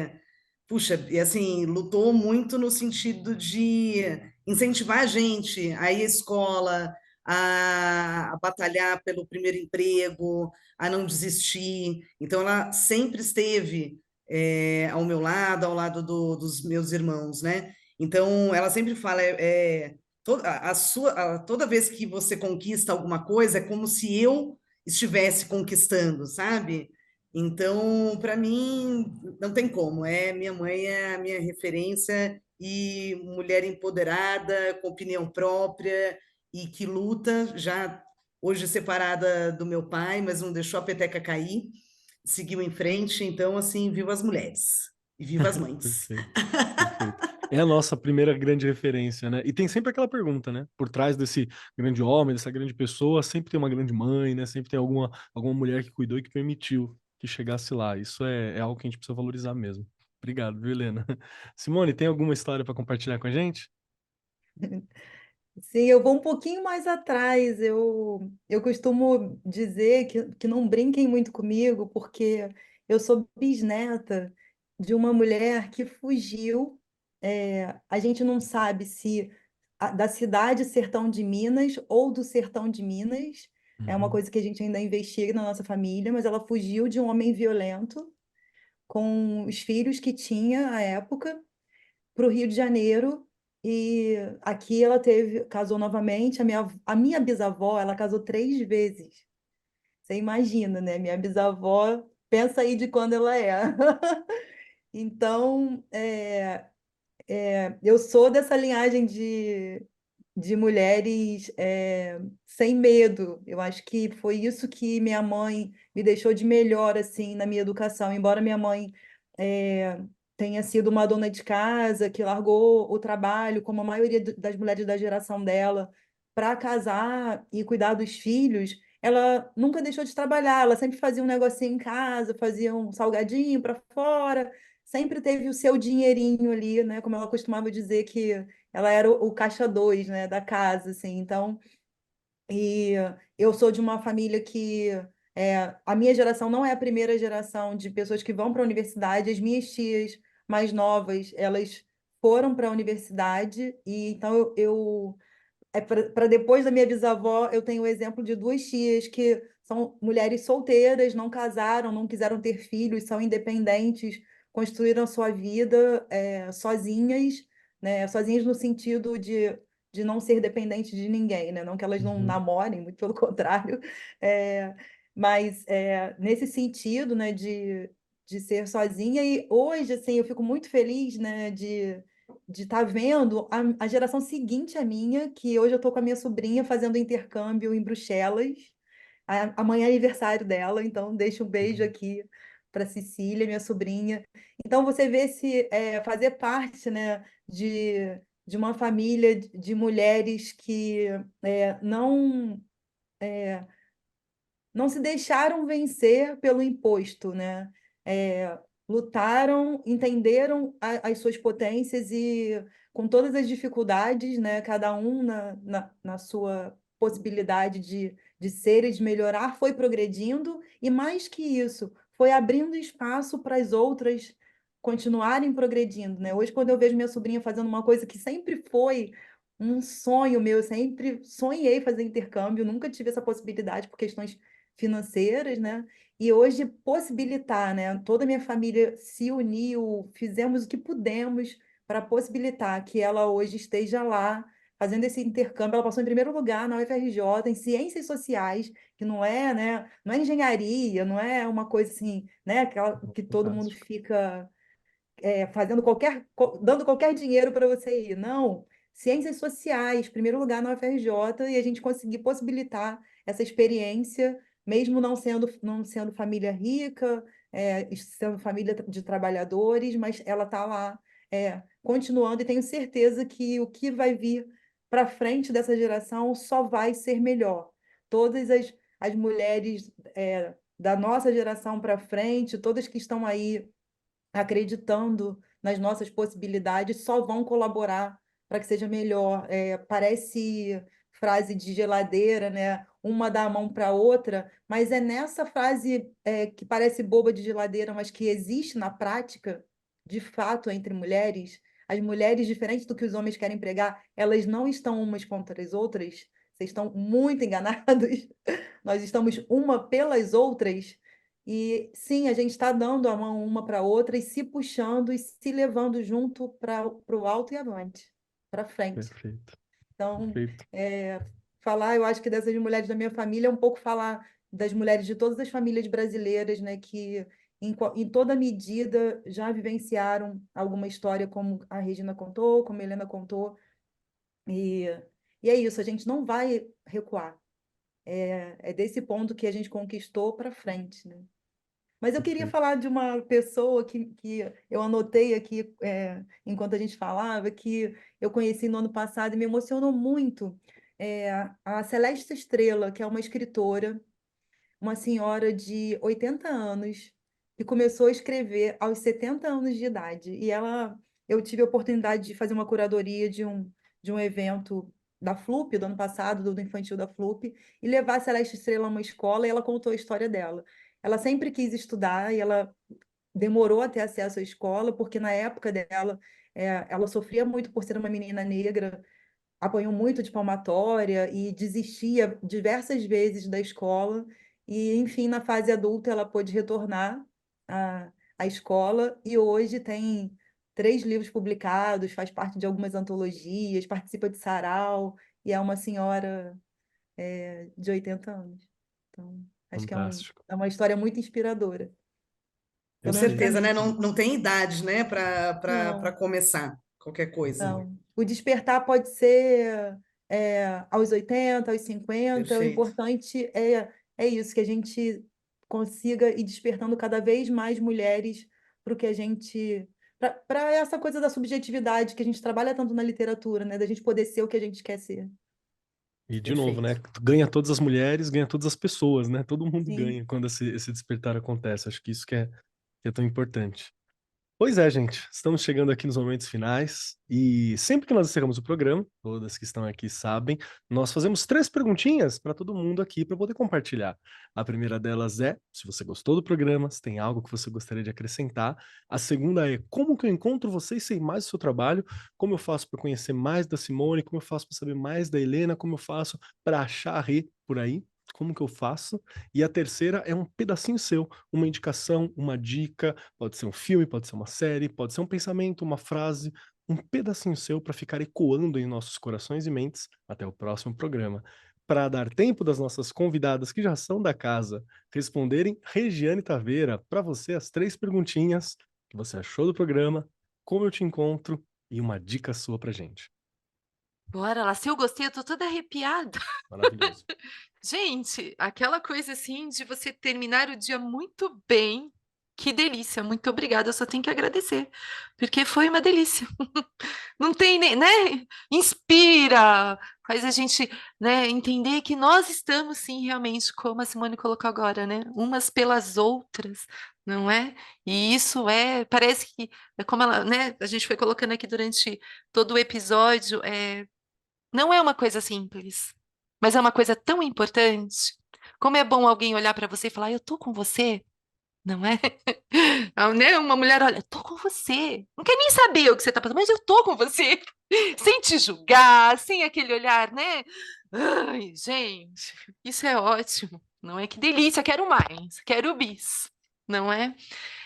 puxa, e assim, lutou muito no sentido de incentivar a gente a ir à escola, a batalhar pelo primeiro emprego, a não desistir. Então, ela sempre esteve ao meu lado, ao lado dos meus irmãos, né? Então, ela sempre fala, toda vez que você conquista alguma coisa, é como se eu estivesse conquistando, sabe? Então, para mim, não tem como. Minha mãe é a minha referência e mulher empoderada, com opinião própria e que luta, já hoje separada do meu pai, mas não deixou a peteca cair, seguiu em frente. Então, assim, viva as mulheres e viva as mães. Perfeito, perfeito. É a nossa primeira grande referência, né? E tem sempre aquela pergunta, né? Por trás desse grande homem, dessa grande pessoa, sempre tem uma grande mãe, né? Sempre tem alguma mulher que cuidou e que permitiu que chegasse lá. Isso é algo que a gente precisa valorizar mesmo. Obrigado, viu, Helena? Simone, tem alguma história para compartilhar com a gente? Sim, eu vou um pouquinho mais atrás. Eu costumo dizer que não brinquem muito comigo, porque eu sou bisneta de uma mulher que fugiu. A gente não sabe se da cidade Sertão de Minas ou do Sertão de Minas. É uma Uhum. coisa que a gente ainda investiga na nossa família, mas ela fugiu de um homem violento com os filhos que tinha à época para o Rio de Janeiro. E aqui ela casou novamente. A minha bisavó, ela casou 3 vezes. Você imagina, né? Minha bisavó, pensa aí de quando ela é. Então, eu sou dessa linhagem de mulheres sem medo. Eu acho que foi isso que minha mãe me deixou de melhor assim na minha educação. Embora minha mãe eh, tenha sido uma dona de casa que largou o trabalho, como a maioria das mulheres da geração dela, para casar e cuidar dos filhos, ela nunca deixou de trabalhar. Ela sempre fazia um negocinho em casa, fazia um salgadinho para fora. Sempre teve o seu dinheirinho ali, né? Como ela costumava dizer que ela era o caixa 2, né, da casa, assim. Então, e eu sou de uma família que a minha geração não é a primeira geração de pessoas que vão para a universidade. As minhas tias mais novas, elas foram para a universidade e então para depois da minha bisavó, eu tenho o exemplo de 2 tias que são mulheres solteiras, não casaram, não quiseram ter filhos, são independentes, construíram sua vida sozinhas, né? Sozinhas no sentido de não ser dependente de ninguém, né? Não que elas não Uhum. namorem, muito pelo contrário, é, mas nesse sentido, né, de ser sozinha. E hoje, assim, eu fico muito feliz, né, de estar vendo a geração seguinte à minha, que hoje eu estou com a minha sobrinha fazendo intercâmbio em Bruxelas. Amanhã é aniversário dela, então deixo um beijo Uhum. aqui para Cecília, minha sobrinha. Então você vê se fazer parte, né, de uma família de mulheres que não não se deixaram vencer pelo imposto, né? Lutaram, entenderam as suas potências e, com todas as dificuldades, né? Cada um na sua possibilidade de ser e de melhorar, foi progredindo, e mais que isso, foi abrindo espaço para as outras continuarem progredindo, né? Hoje, quando eu vejo minha sobrinha fazendo uma coisa que sempre foi um sonho meu, eu sempre sonhei fazer intercâmbio, nunca tive essa possibilidade por questões financeiras, né? E hoje possibilitar, né? Toda a minha família se uniu, fizemos o que pudemos para possibilitar que ela hoje esteja lá fazendo esse intercâmbio. Ela passou em primeiro lugar na UFRJ em Ciências Sociais, que não é, né? Não é engenharia, não é uma coisa assim, né? Aquela que todo mundo Fantástico. fica dando qualquer dinheiro para você ir. Não, ciências sociais, primeiro lugar na UFRJ, e a gente conseguir possibilitar essa experiência, mesmo não sendo família rica, sendo família de trabalhadores, mas ela está lá continuando, e tenho certeza que o que vai vir para frente dessa geração só vai ser melhor. Todas as mulheres da nossa geração para frente, todas que estão aí acreditando nas nossas possibilidades, só vão colaborar para que seja melhor. Parece frase de geladeira, né? Uma dá a mão para a outra, mas é nessa frase que parece boba de geladeira, mas que existe na prática, de fato, entre mulheres. As mulheres, diferente do que os homens querem pregar, elas não estão umas contra as outras. Vocês estão muito enganados. Nós estamos uma pelas outras. E sim, a gente está dando a mão uma para a outra e se puxando e se levando junto para o alto e avante, para frente. Perfeito, Então, perfeito. falar, eu acho que dessas mulheres da minha família é um pouco falar das mulheres de todas as famílias brasileiras, né, que em toda medida já vivenciaram alguma história como a Regina contou, como a Helena contou. E, e é isso, a gente não vai recuar. É desse ponto que a gente conquistou para frente, né? Mas eu queria Perfeito. falar de uma pessoa que eu anotei aqui, enquanto a gente falava, que eu conheci no ano passado e me emocionou muito. A Celeste Estrela, que é uma escritora, uma senhora de 80 anos, que começou a escrever aos 70 anos de idade. Eu tive a oportunidade de fazer uma curadoria de um evento da FLUP, do ano passado, do infantil da FLUP, e levar a Celeste Estrela a uma escola, e ela contou a história dela. Ela sempre quis estudar e ela demorou a ter acesso à escola, porque na época dela, ela sofria muito por ser uma menina negra, apanhou muito de palmatória e desistia diversas vezes da escola. E, enfim, na fase adulta, ela pôde retornar à escola e hoje tem 3 livros publicados, faz parte de algumas antologias, participa de sarau e é uma senhora de 80 anos. Então, acho que Fantástico. é uma história muito inspiradora. Com Pelo menos para certeza, mim. né? Não tem idade, né, para Não. começar qualquer coisa. Não. O despertar pode ser aos 80, aos 50. O Perfeito. importante é isso, que a gente consiga ir despertando cada vez mais mulheres para o que a gente. Para essa coisa da subjetividade que a gente trabalha tanto na literatura, né? Da gente poder ser o que a gente quer ser. E, de novo, né? Perfeito. Ganha todas as mulheres, ganha todas as pessoas, né? Todo mundo Sim. ganha quando esse despertar acontece. Acho que isso que é tão importante. Pois é, gente, estamos chegando aqui nos momentos finais e sempre que nós encerramos o programa, todas que estão aqui sabem, nós fazemos 3 perguntinhas para todo mundo aqui para poder compartilhar. A primeira delas é, se você gostou do programa, se tem algo que você gostaria de acrescentar. A segunda é, como que eu encontro você e sei mais do seu trabalho? Como eu faço para conhecer mais da Simone? Como eu faço para saber mais da Helena? Como eu faço para achar a Rê por aí? Como que eu faço? E a terceira é um pedacinho seu, uma indicação, uma dica, pode ser um filme, pode ser uma série, pode ser um pensamento, uma frase, um pedacinho seu para ficar ecoando em nossos corações e mentes até o próximo programa. Para dar tempo das nossas convidadas que já são da casa responderem, Regiane Taveira, para você as 3 perguntinhas que você achou do programa, como eu te encontro e uma dica sua pra gente. Bora lá, se eu gostei, eu tô toda arrepiada. Maravilhoso. Gente, aquela coisa assim de você terminar o dia muito bem. Que delícia, muito obrigada. Eu só tenho que agradecer, porque foi uma delícia. Não tem nem, né? Inspira, faz a gente, né, entender que nós estamos sim realmente, como a Simone colocou agora, né? Umas pelas outras, não é? E isso parece que, é como ela, né? A gente foi colocando aqui durante todo o episódio, não é uma coisa simples, mas é uma coisa tão importante. Como é bom alguém olhar para você e falar, eu tô com você, não é? Né? Uma mulher olha, eu tô com você. Não quer nem saber o que você tá passando, mas eu tô com você. Sem te julgar, sem aquele olhar, né? Ai, gente, isso é ótimo, não é? Que delícia, quero mais, quero bis, não é?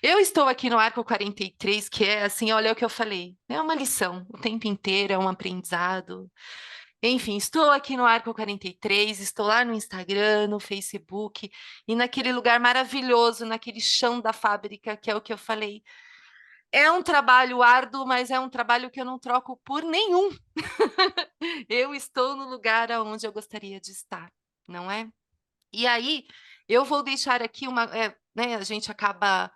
Eu estou aqui no Arco 43, que é assim, olha o que eu falei, é uma lição, o tempo inteiro é um aprendizado. Enfim, estou aqui no Arco 43, estou lá no Instagram, no Facebook e naquele lugar maravilhoso, naquele chão da fábrica, que é o que eu falei. É um trabalho árduo, mas é um trabalho que eu não troco por nenhum. Eu estou no lugar onde eu gostaria de estar, não é? E aí, eu vou deixar aqui né, a gente acaba.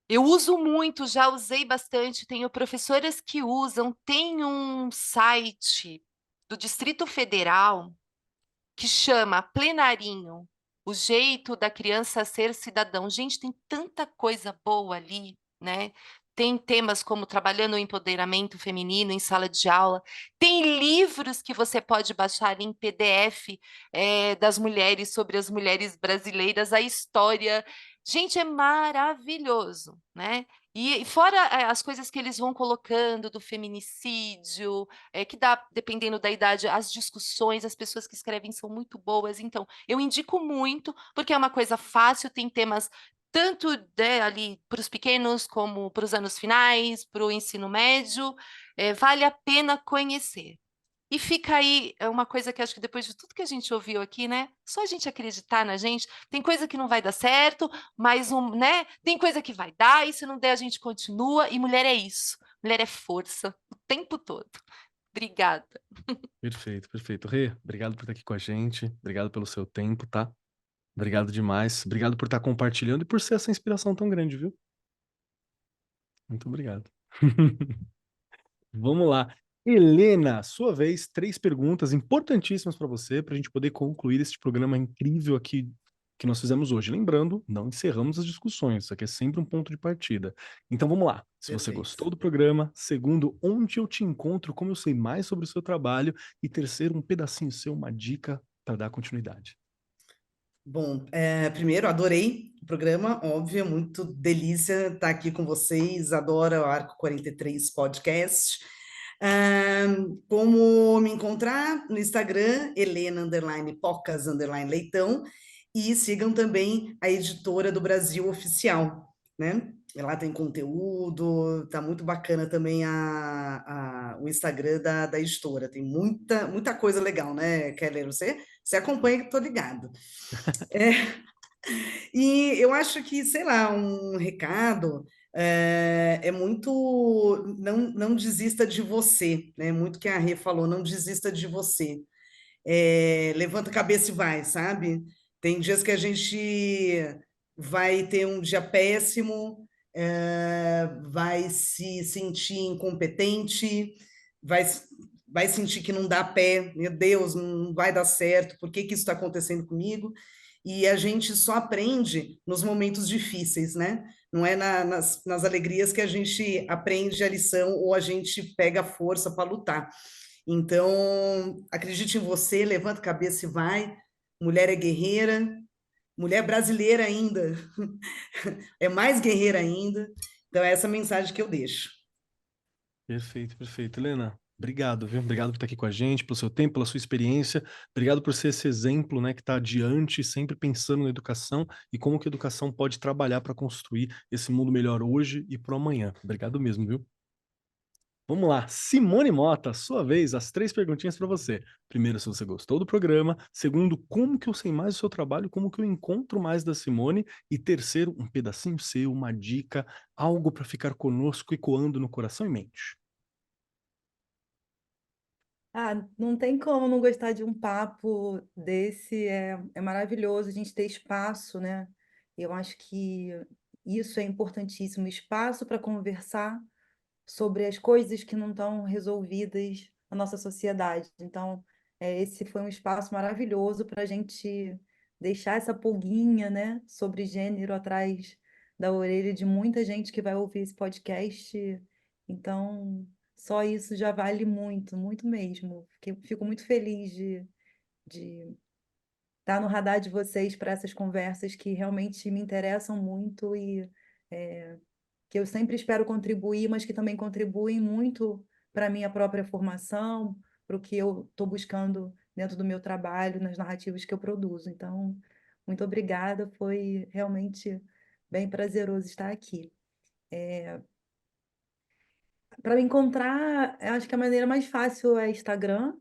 Eu uso muito, já usei bastante, tenho professoras que usam, tem um site do Distrito Federal que chama Plenarinho. o jeito da criança ser cidadão. Gente, tem tanta coisa boa ali, né? Tem temas como trabalhando o empoderamento feminino em sala de aula, tem livros que você pode baixar em PDF das mulheres, sobre as mulheres brasileiras, a história. Gente, é maravilhoso, né? E fora as coisas que eles vão colocando do feminicídio, que dá, dependendo da idade, as discussões, as pessoas que escrevem são muito boas. Então, eu indico muito, porque é uma coisa fácil, tem temas tanto ali para os pequenos, como para os anos finais, para o ensino médio, vale a pena conhecer. E fica aí uma coisa que acho que depois de tudo que a gente ouviu aqui, né? Só a gente acreditar na gente. Tem coisa que não vai dar certo, mas né? Tem coisa que vai dar, e se não der, a gente continua. E mulher é isso. Mulher é força o tempo todo. Obrigada. Perfeito, perfeito. Rê, obrigado por estar aqui com a gente. Obrigado pelo seu tempo, tá? Obrigado demais. Obrigado por estar compartilhando e por ser essa inspiração tão grande, viu? Muito obrigado. Vamos lá. Helena, sua vez, 3 perguntas importantíssimas para você, para a gente poder concluir este programa incrível aqui que nós fizemos hoje. Lembrando, não encerramos as discussões, isso aqui é sempre um ponto de partida. Então vamos lá. Se você Perfeito. gostou do programa, segundo, onde eu te encontro, como eu sei mais sobre o seu trabalho, e terceiro, um pedacinho seu, uma dica para dar continuidade. Bom, primeiro, adorei o programa, óbvio, muito delícia estar aqui com vocês, adoro o Arco 43 Podcast. Como me encontrar? No Instagram, Helena_Pocas_Leitão, e sigam também a Editora do Brasil Oficial, né? Lá tem conteúdo, tá muito bacana também o Instagram da editora, tem muita coisa legal, né, Keller? Você acompanha, que tô ligado. E eu acho que, sei lá, um recado é muito não desista de você, né? Muito que a Rê falou, não desista de você. Levanta a cabeça e vai, sabe? Tem dias que a gente vai ter um dia péssimo, vai se sentir incompetente, vai, vai sentir que não dá pé, meu Deus, não vai dar certo, por que isso está acontecendo comigo? E a gente só aprende nos momentos difíceis, né? Não é nas alegrias que a gente aprende a lição ou a gente pega força para lutar. Então, acredite em você, levanta a cabeça e vai. Mulher é guerreira, mulher brasileira ainda, é mais guerreira ainda. Então, é essa mensagem que eu deixo. Perfeito, perfeito. Helena, obrigado, viu? Obrigado por estar aqui com a gente, pelo seu tempo, pela sua experiência. Obrigado por ser esse exemplo, né, que está adiante, sempre pensando na educação e como que a educação pode trabalhar para construir esse mundo melhor hoje e para o amanhã. Obrigado mesmo, viu? Vamos lá, Simone Mota, sua vez, as 3 perguntinhas para você. Primeiro, se você gostou do programa. Segundo, como que eu sei mais do seu trabalho, como que eu encontro mais da Simone. E terceiro, um pedacinho seu, uma dica, algo para ficar conosco ecoando no coração e mente. Ah, não tem como não gostar de um papo desse, é maravilhoso a gente ter espaço, né? Eu acho que isso é importantíssimo, espaço para conversar sobre as coisas que não estão resolvidas na nossa sociedade. Então, esse foi um espaço maravilhoso para a gente deixar essa pulguinha, né, sobre gênero atrás da orelha de muita gente que vai ouvir esse podcast. Então, só isso já vale muito, muito mesmo. Fico muito feliz de estar no radar de vocês para essas conversas que realmente me interessam muito e que eu sempre espero contribuir, mas que também contribuem muito para a minha própria formação, para o que eu estou buscando dentro do meu trabalho, nas narrativas que eu produzo. Então, muito obrigada, foi realmente bem prazeroso estar aqui. Para me encontrar, eu acho que a maneira mais fácil é Instagram.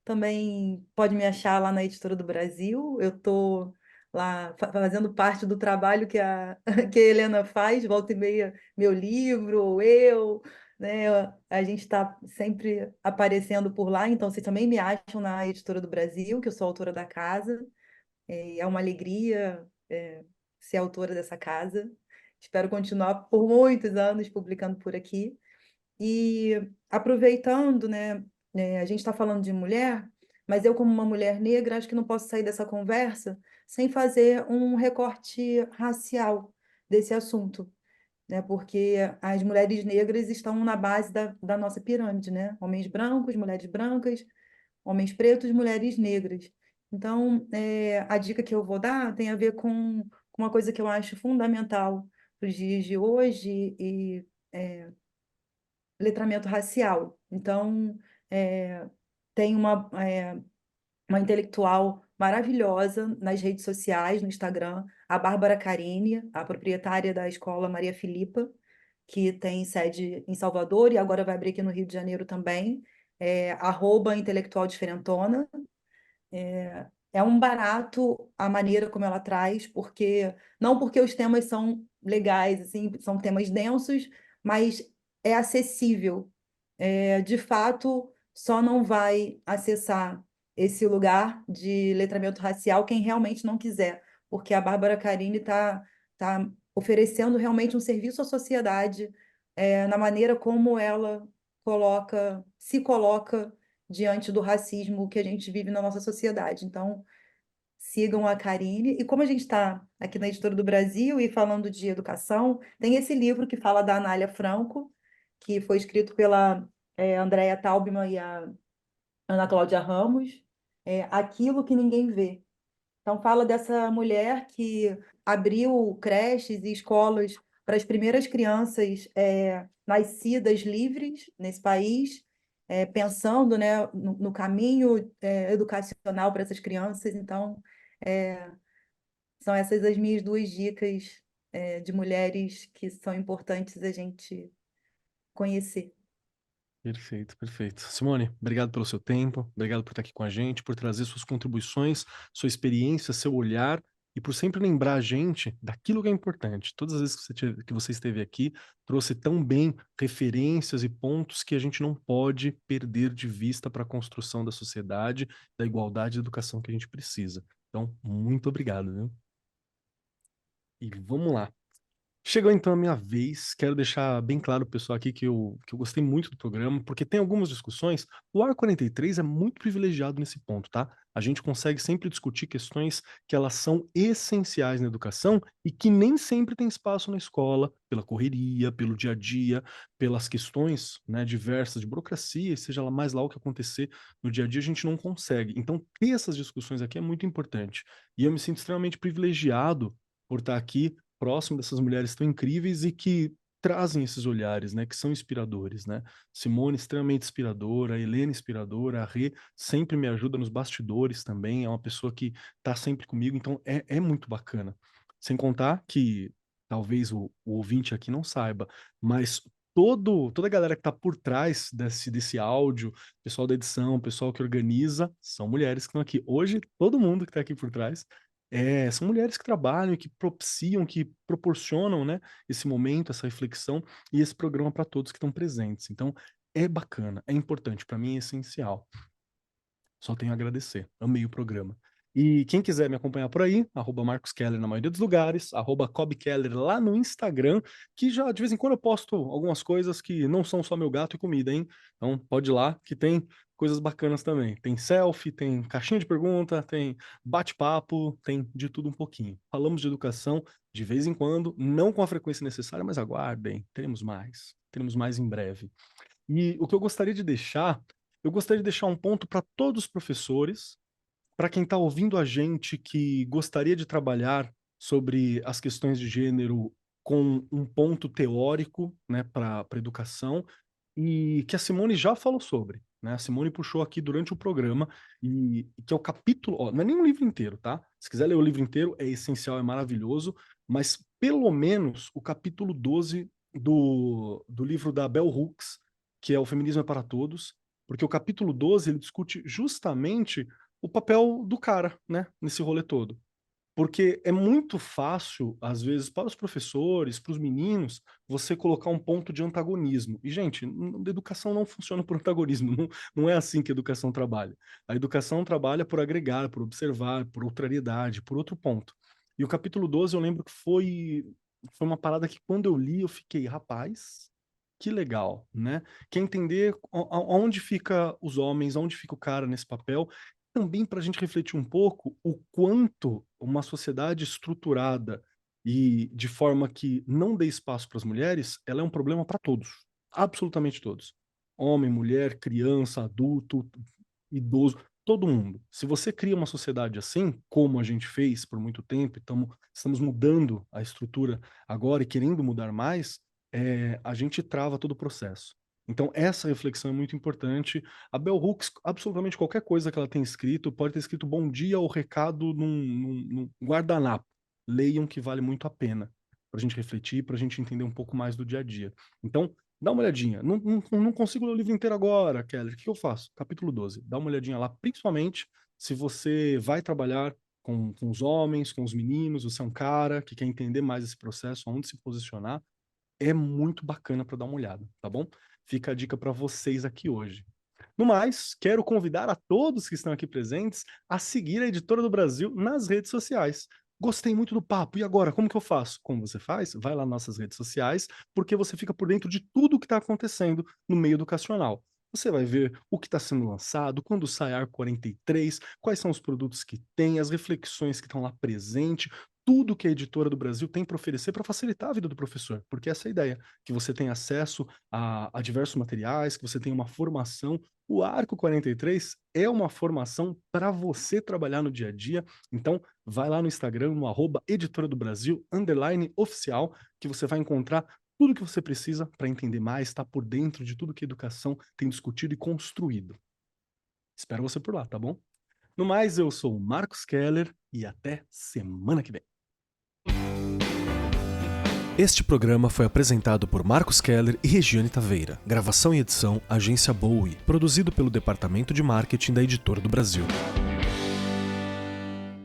Também pode me achar lá na Editora do Brasil. Eu estou lá fazendo parte do trabalho que que a Helena faz, volta e meia, meu livro, ou eu, né? A gente está sempre aparecendo por lá, então vocês também me acham na Editora do Brasil, que eu sou autora da casa. É uma alegria, ser autora dessa casa. Espero continuar por muitos anos publicando por aqui. E aproveitando, né, a gente está falando de mulher, mas eu, como uma mulher negra, acho que não posso sair dessa conversa sem fazer um recorte racial desse assunto, né? Porque as mulheres negras estão na base da nossa pirâmide, né? Homens brancos, mulheres brancas, homens pretos, mulheres negras. Então, a dica que eu vou dar tem a ver com uma coisa que eu acho fundamental para os dias de hoje e letramento racial. Então, tem uma intelectual maravilhosa nas redes sociais, no Instagram, a Bárbara Carini, a proprietária da escola Maria Filipa, que tem sede em Salvador e agora vai abrir aqui no Rio de Janeiro também, @intelectual diferentona. É um barato a maneira como ela traz, porque não porque os temas são legais, assim, são temas densos, mas é acessível. De fato, só não vai acessar esse lugar de letramento racial quem realmente não quiser, porque a Bárbara Carini tá oferecendo realmente um serviço à sociedade, na maneira como ela se coloca diante do racismo que a gente vive na nossa sociedade. Então, sigam a Karine. E como a gente está aqui na Editora do Brasil e falando de educação, tem esse livro que fala da Anália Franco, que foi escrito pela Andrea Taubman e a Ana Cláudia Ramos, Aquilo que Ninguém Vê. Então, fala dessa mulher que abriu creches e escolas para as primeiras crianças nascidas livres nesse país, pensando, né, no caminho educacional para essas crianças. Então, são essas as minhas duas dicas de mulheres que são importantes a gente conhecer. Perfeito, perfeito. Simone, obrigado pelo seu tempo, obrigado por estar aqui com a gente, por trazer suas contribuições, sua experiência, seu olhar e por sempre lembrar a gente daquilo que é importante. Todas as vezes que você esteve aqui, trouxe tão bem referências e pontos que a gente não pode perder de vista para a construção da sociedade, da igualdade e da educação que a gente precisa. Então, muito obrigado, viu? E vamos lá. Chegou então a minha vez, quero deixar bem claro pro pessoal aqui que eu gostei muito do programa, porque tem algumas discussões, o AR 43 é muito privilegiado nesse ponto, tá? A gente consegue sempre discutir questões que elas são essenciais na educação e que nem sempre tem espaço na escola, pela correria, pelo dia a dia, pelas questões, né, diversas de burocracia, e seja lá mais lá o que acontecer no dia a dia, a gente não consegue. Então, ter essas discussões aqui é muito importante. E eu me sinto extremamente privilegiado por estar aqui próximo dessas mulheres tão incríveis e que trazem esses olhares, né, que são inspiradores, né? Simone extremamente inspiradora, a Helena inspiradora, a Rê sempre me ajuda nos bastidores também, é uma pessoa que tá sempre comigo, então é muito bacana. Sem contar que talvez o ouvinte aqui não saiba, mas toda a galera que tá por trás desse áudio, pessoal da edição, pessoal que organiza, são mulheres que estão aqui. Hoje, todo mundo que tá aqui por trás são mulheres que trabalham, que propiciam, que proporcionam, né, esse momento, essa reflexão e esse programa para todos que estão presentes. Então, é bacana, é importante, para mim é essencial. Só tenho a agradecer. Amei o programa. E quem quiser me acompanhar por aí, @Marcos Keller na maioria dos lugares, @CobKeller lá no Instagram, que já de vez em quando eu posto algumas coisas que não são só meu gato e comida, hein? Então pode ir lá, que tem coisas bacanas também. Tem selfie, tem caixinha de pergunta, tem bate-papo, tem de tudo um pouquinho. Falamos de educação de vez em quando, não com a frequência necessária, mas aguardem, teremos mais. Teremos mais em breve. E o que eu gostaria de deixar um ponto para todos os professores, para quem está ouvindo a gente que gostaria de trabalhar sobre as questões de gênero com um ponto teórico, né, para a educação, e que a Simone já falou sobre, né? A Simone puxou aqui durante o programa, e que é o capítulo, ó, não é nem um livro inteiro, tá? Se quiser ler o livro inteiro, é essencial, é maravilhoso, mas pelo menos o capítulo 12 do livro da Bell Hooks, que é O Feminismo é para Todos, porque o capítulo 12 ele discute justamente o papel do cara, né, nesse rolê todo. Porque é muito fácil, às vezes, para os professores, para os meninos, você colocar um ponto de antagonismo. E, gente, a educação não funciona por antagonismo, não é assim que a educação trabalha. A educação trabalha por agregar, por observar, por outrariedade, por outro ponto. E o capítulo 12 eu lembro que foi uma parada que quando eu li eu fiquei, rapaz, que legal, né? Quer entender onde fica os homens, onde fica o cara nesse papel, também para a gente refletir um pouco o quanto uma sociedade estruturada e de forma que não dê espaço para as mulheres, ela é um problema para todos, absolutamente todos. Homem, mulher, criança, adulto, idoso, todo mundo. Se você cria uma sociedade assim, como a gente fez por muito tempo, estamos mudando a estrutura agora e querendo mudar mais, a gente trava todo o processo. Então, essa reflexão é muito importante. A Bell Hooks, absolutamente qualquer coisa que ela tenha escrito, pode ter escrito bom dia ou recado num guardanapo. Leiam, que vale muito a pena para a gente refletir, para a gente entender um pouco mais do dia a dia. Então, dá uma olhadinha. Não consigo ler o livro inteiro agora, Keller. O que eu faço? Capítulo 12. Dá uma olhadinha lá, principalmente se você vai trabalhar com os homens, com os meninos, você é um cara que quer entender mais esse processo, onde se posicionar. É muito bacana para dar uma olhada, tá bom? Fica a dica para vocês aqui hoje. No mais, quero convidar a todos que estão aqui presentes a seguir a Editora do Brasil nas redes sociais. Gostei muito do papo, e agora, como que eu faço? Como você faz? Vai lá nas nossas redes sociais, porque você fica por dentro de tudo o que está acontecendo no meio educacional. Você vai ver o que está sendo lançado, quando sai a AR 43, quais são os produtos que tem, as reflexões que estão lá presentes, tudo que a Editora do Brasil tem para oferecer para facilitar a vida do professor, porque essa é a ideia, que você tenha acesso a diversos materiais, que você tenha uma formação. O Arco 43 é uma formação para você trabalhar no dia a dia, então vai lá no Instagram, no @Editora do Brasil, _oficial, que você vai encontrar tudo que você precisa para entender mais, estar por dentro de tudo que a educação tem discutido e construído. Espero você por lá, tá bom? No mais, eu sou o Marcos Keller e até semana que vem. Este programa foi apresentado por Marcos Keller e Regiane Taveira. Gravação e edição, Agência Bowie. Produzido pelo Departamento de Marketing da Editora do Brasil.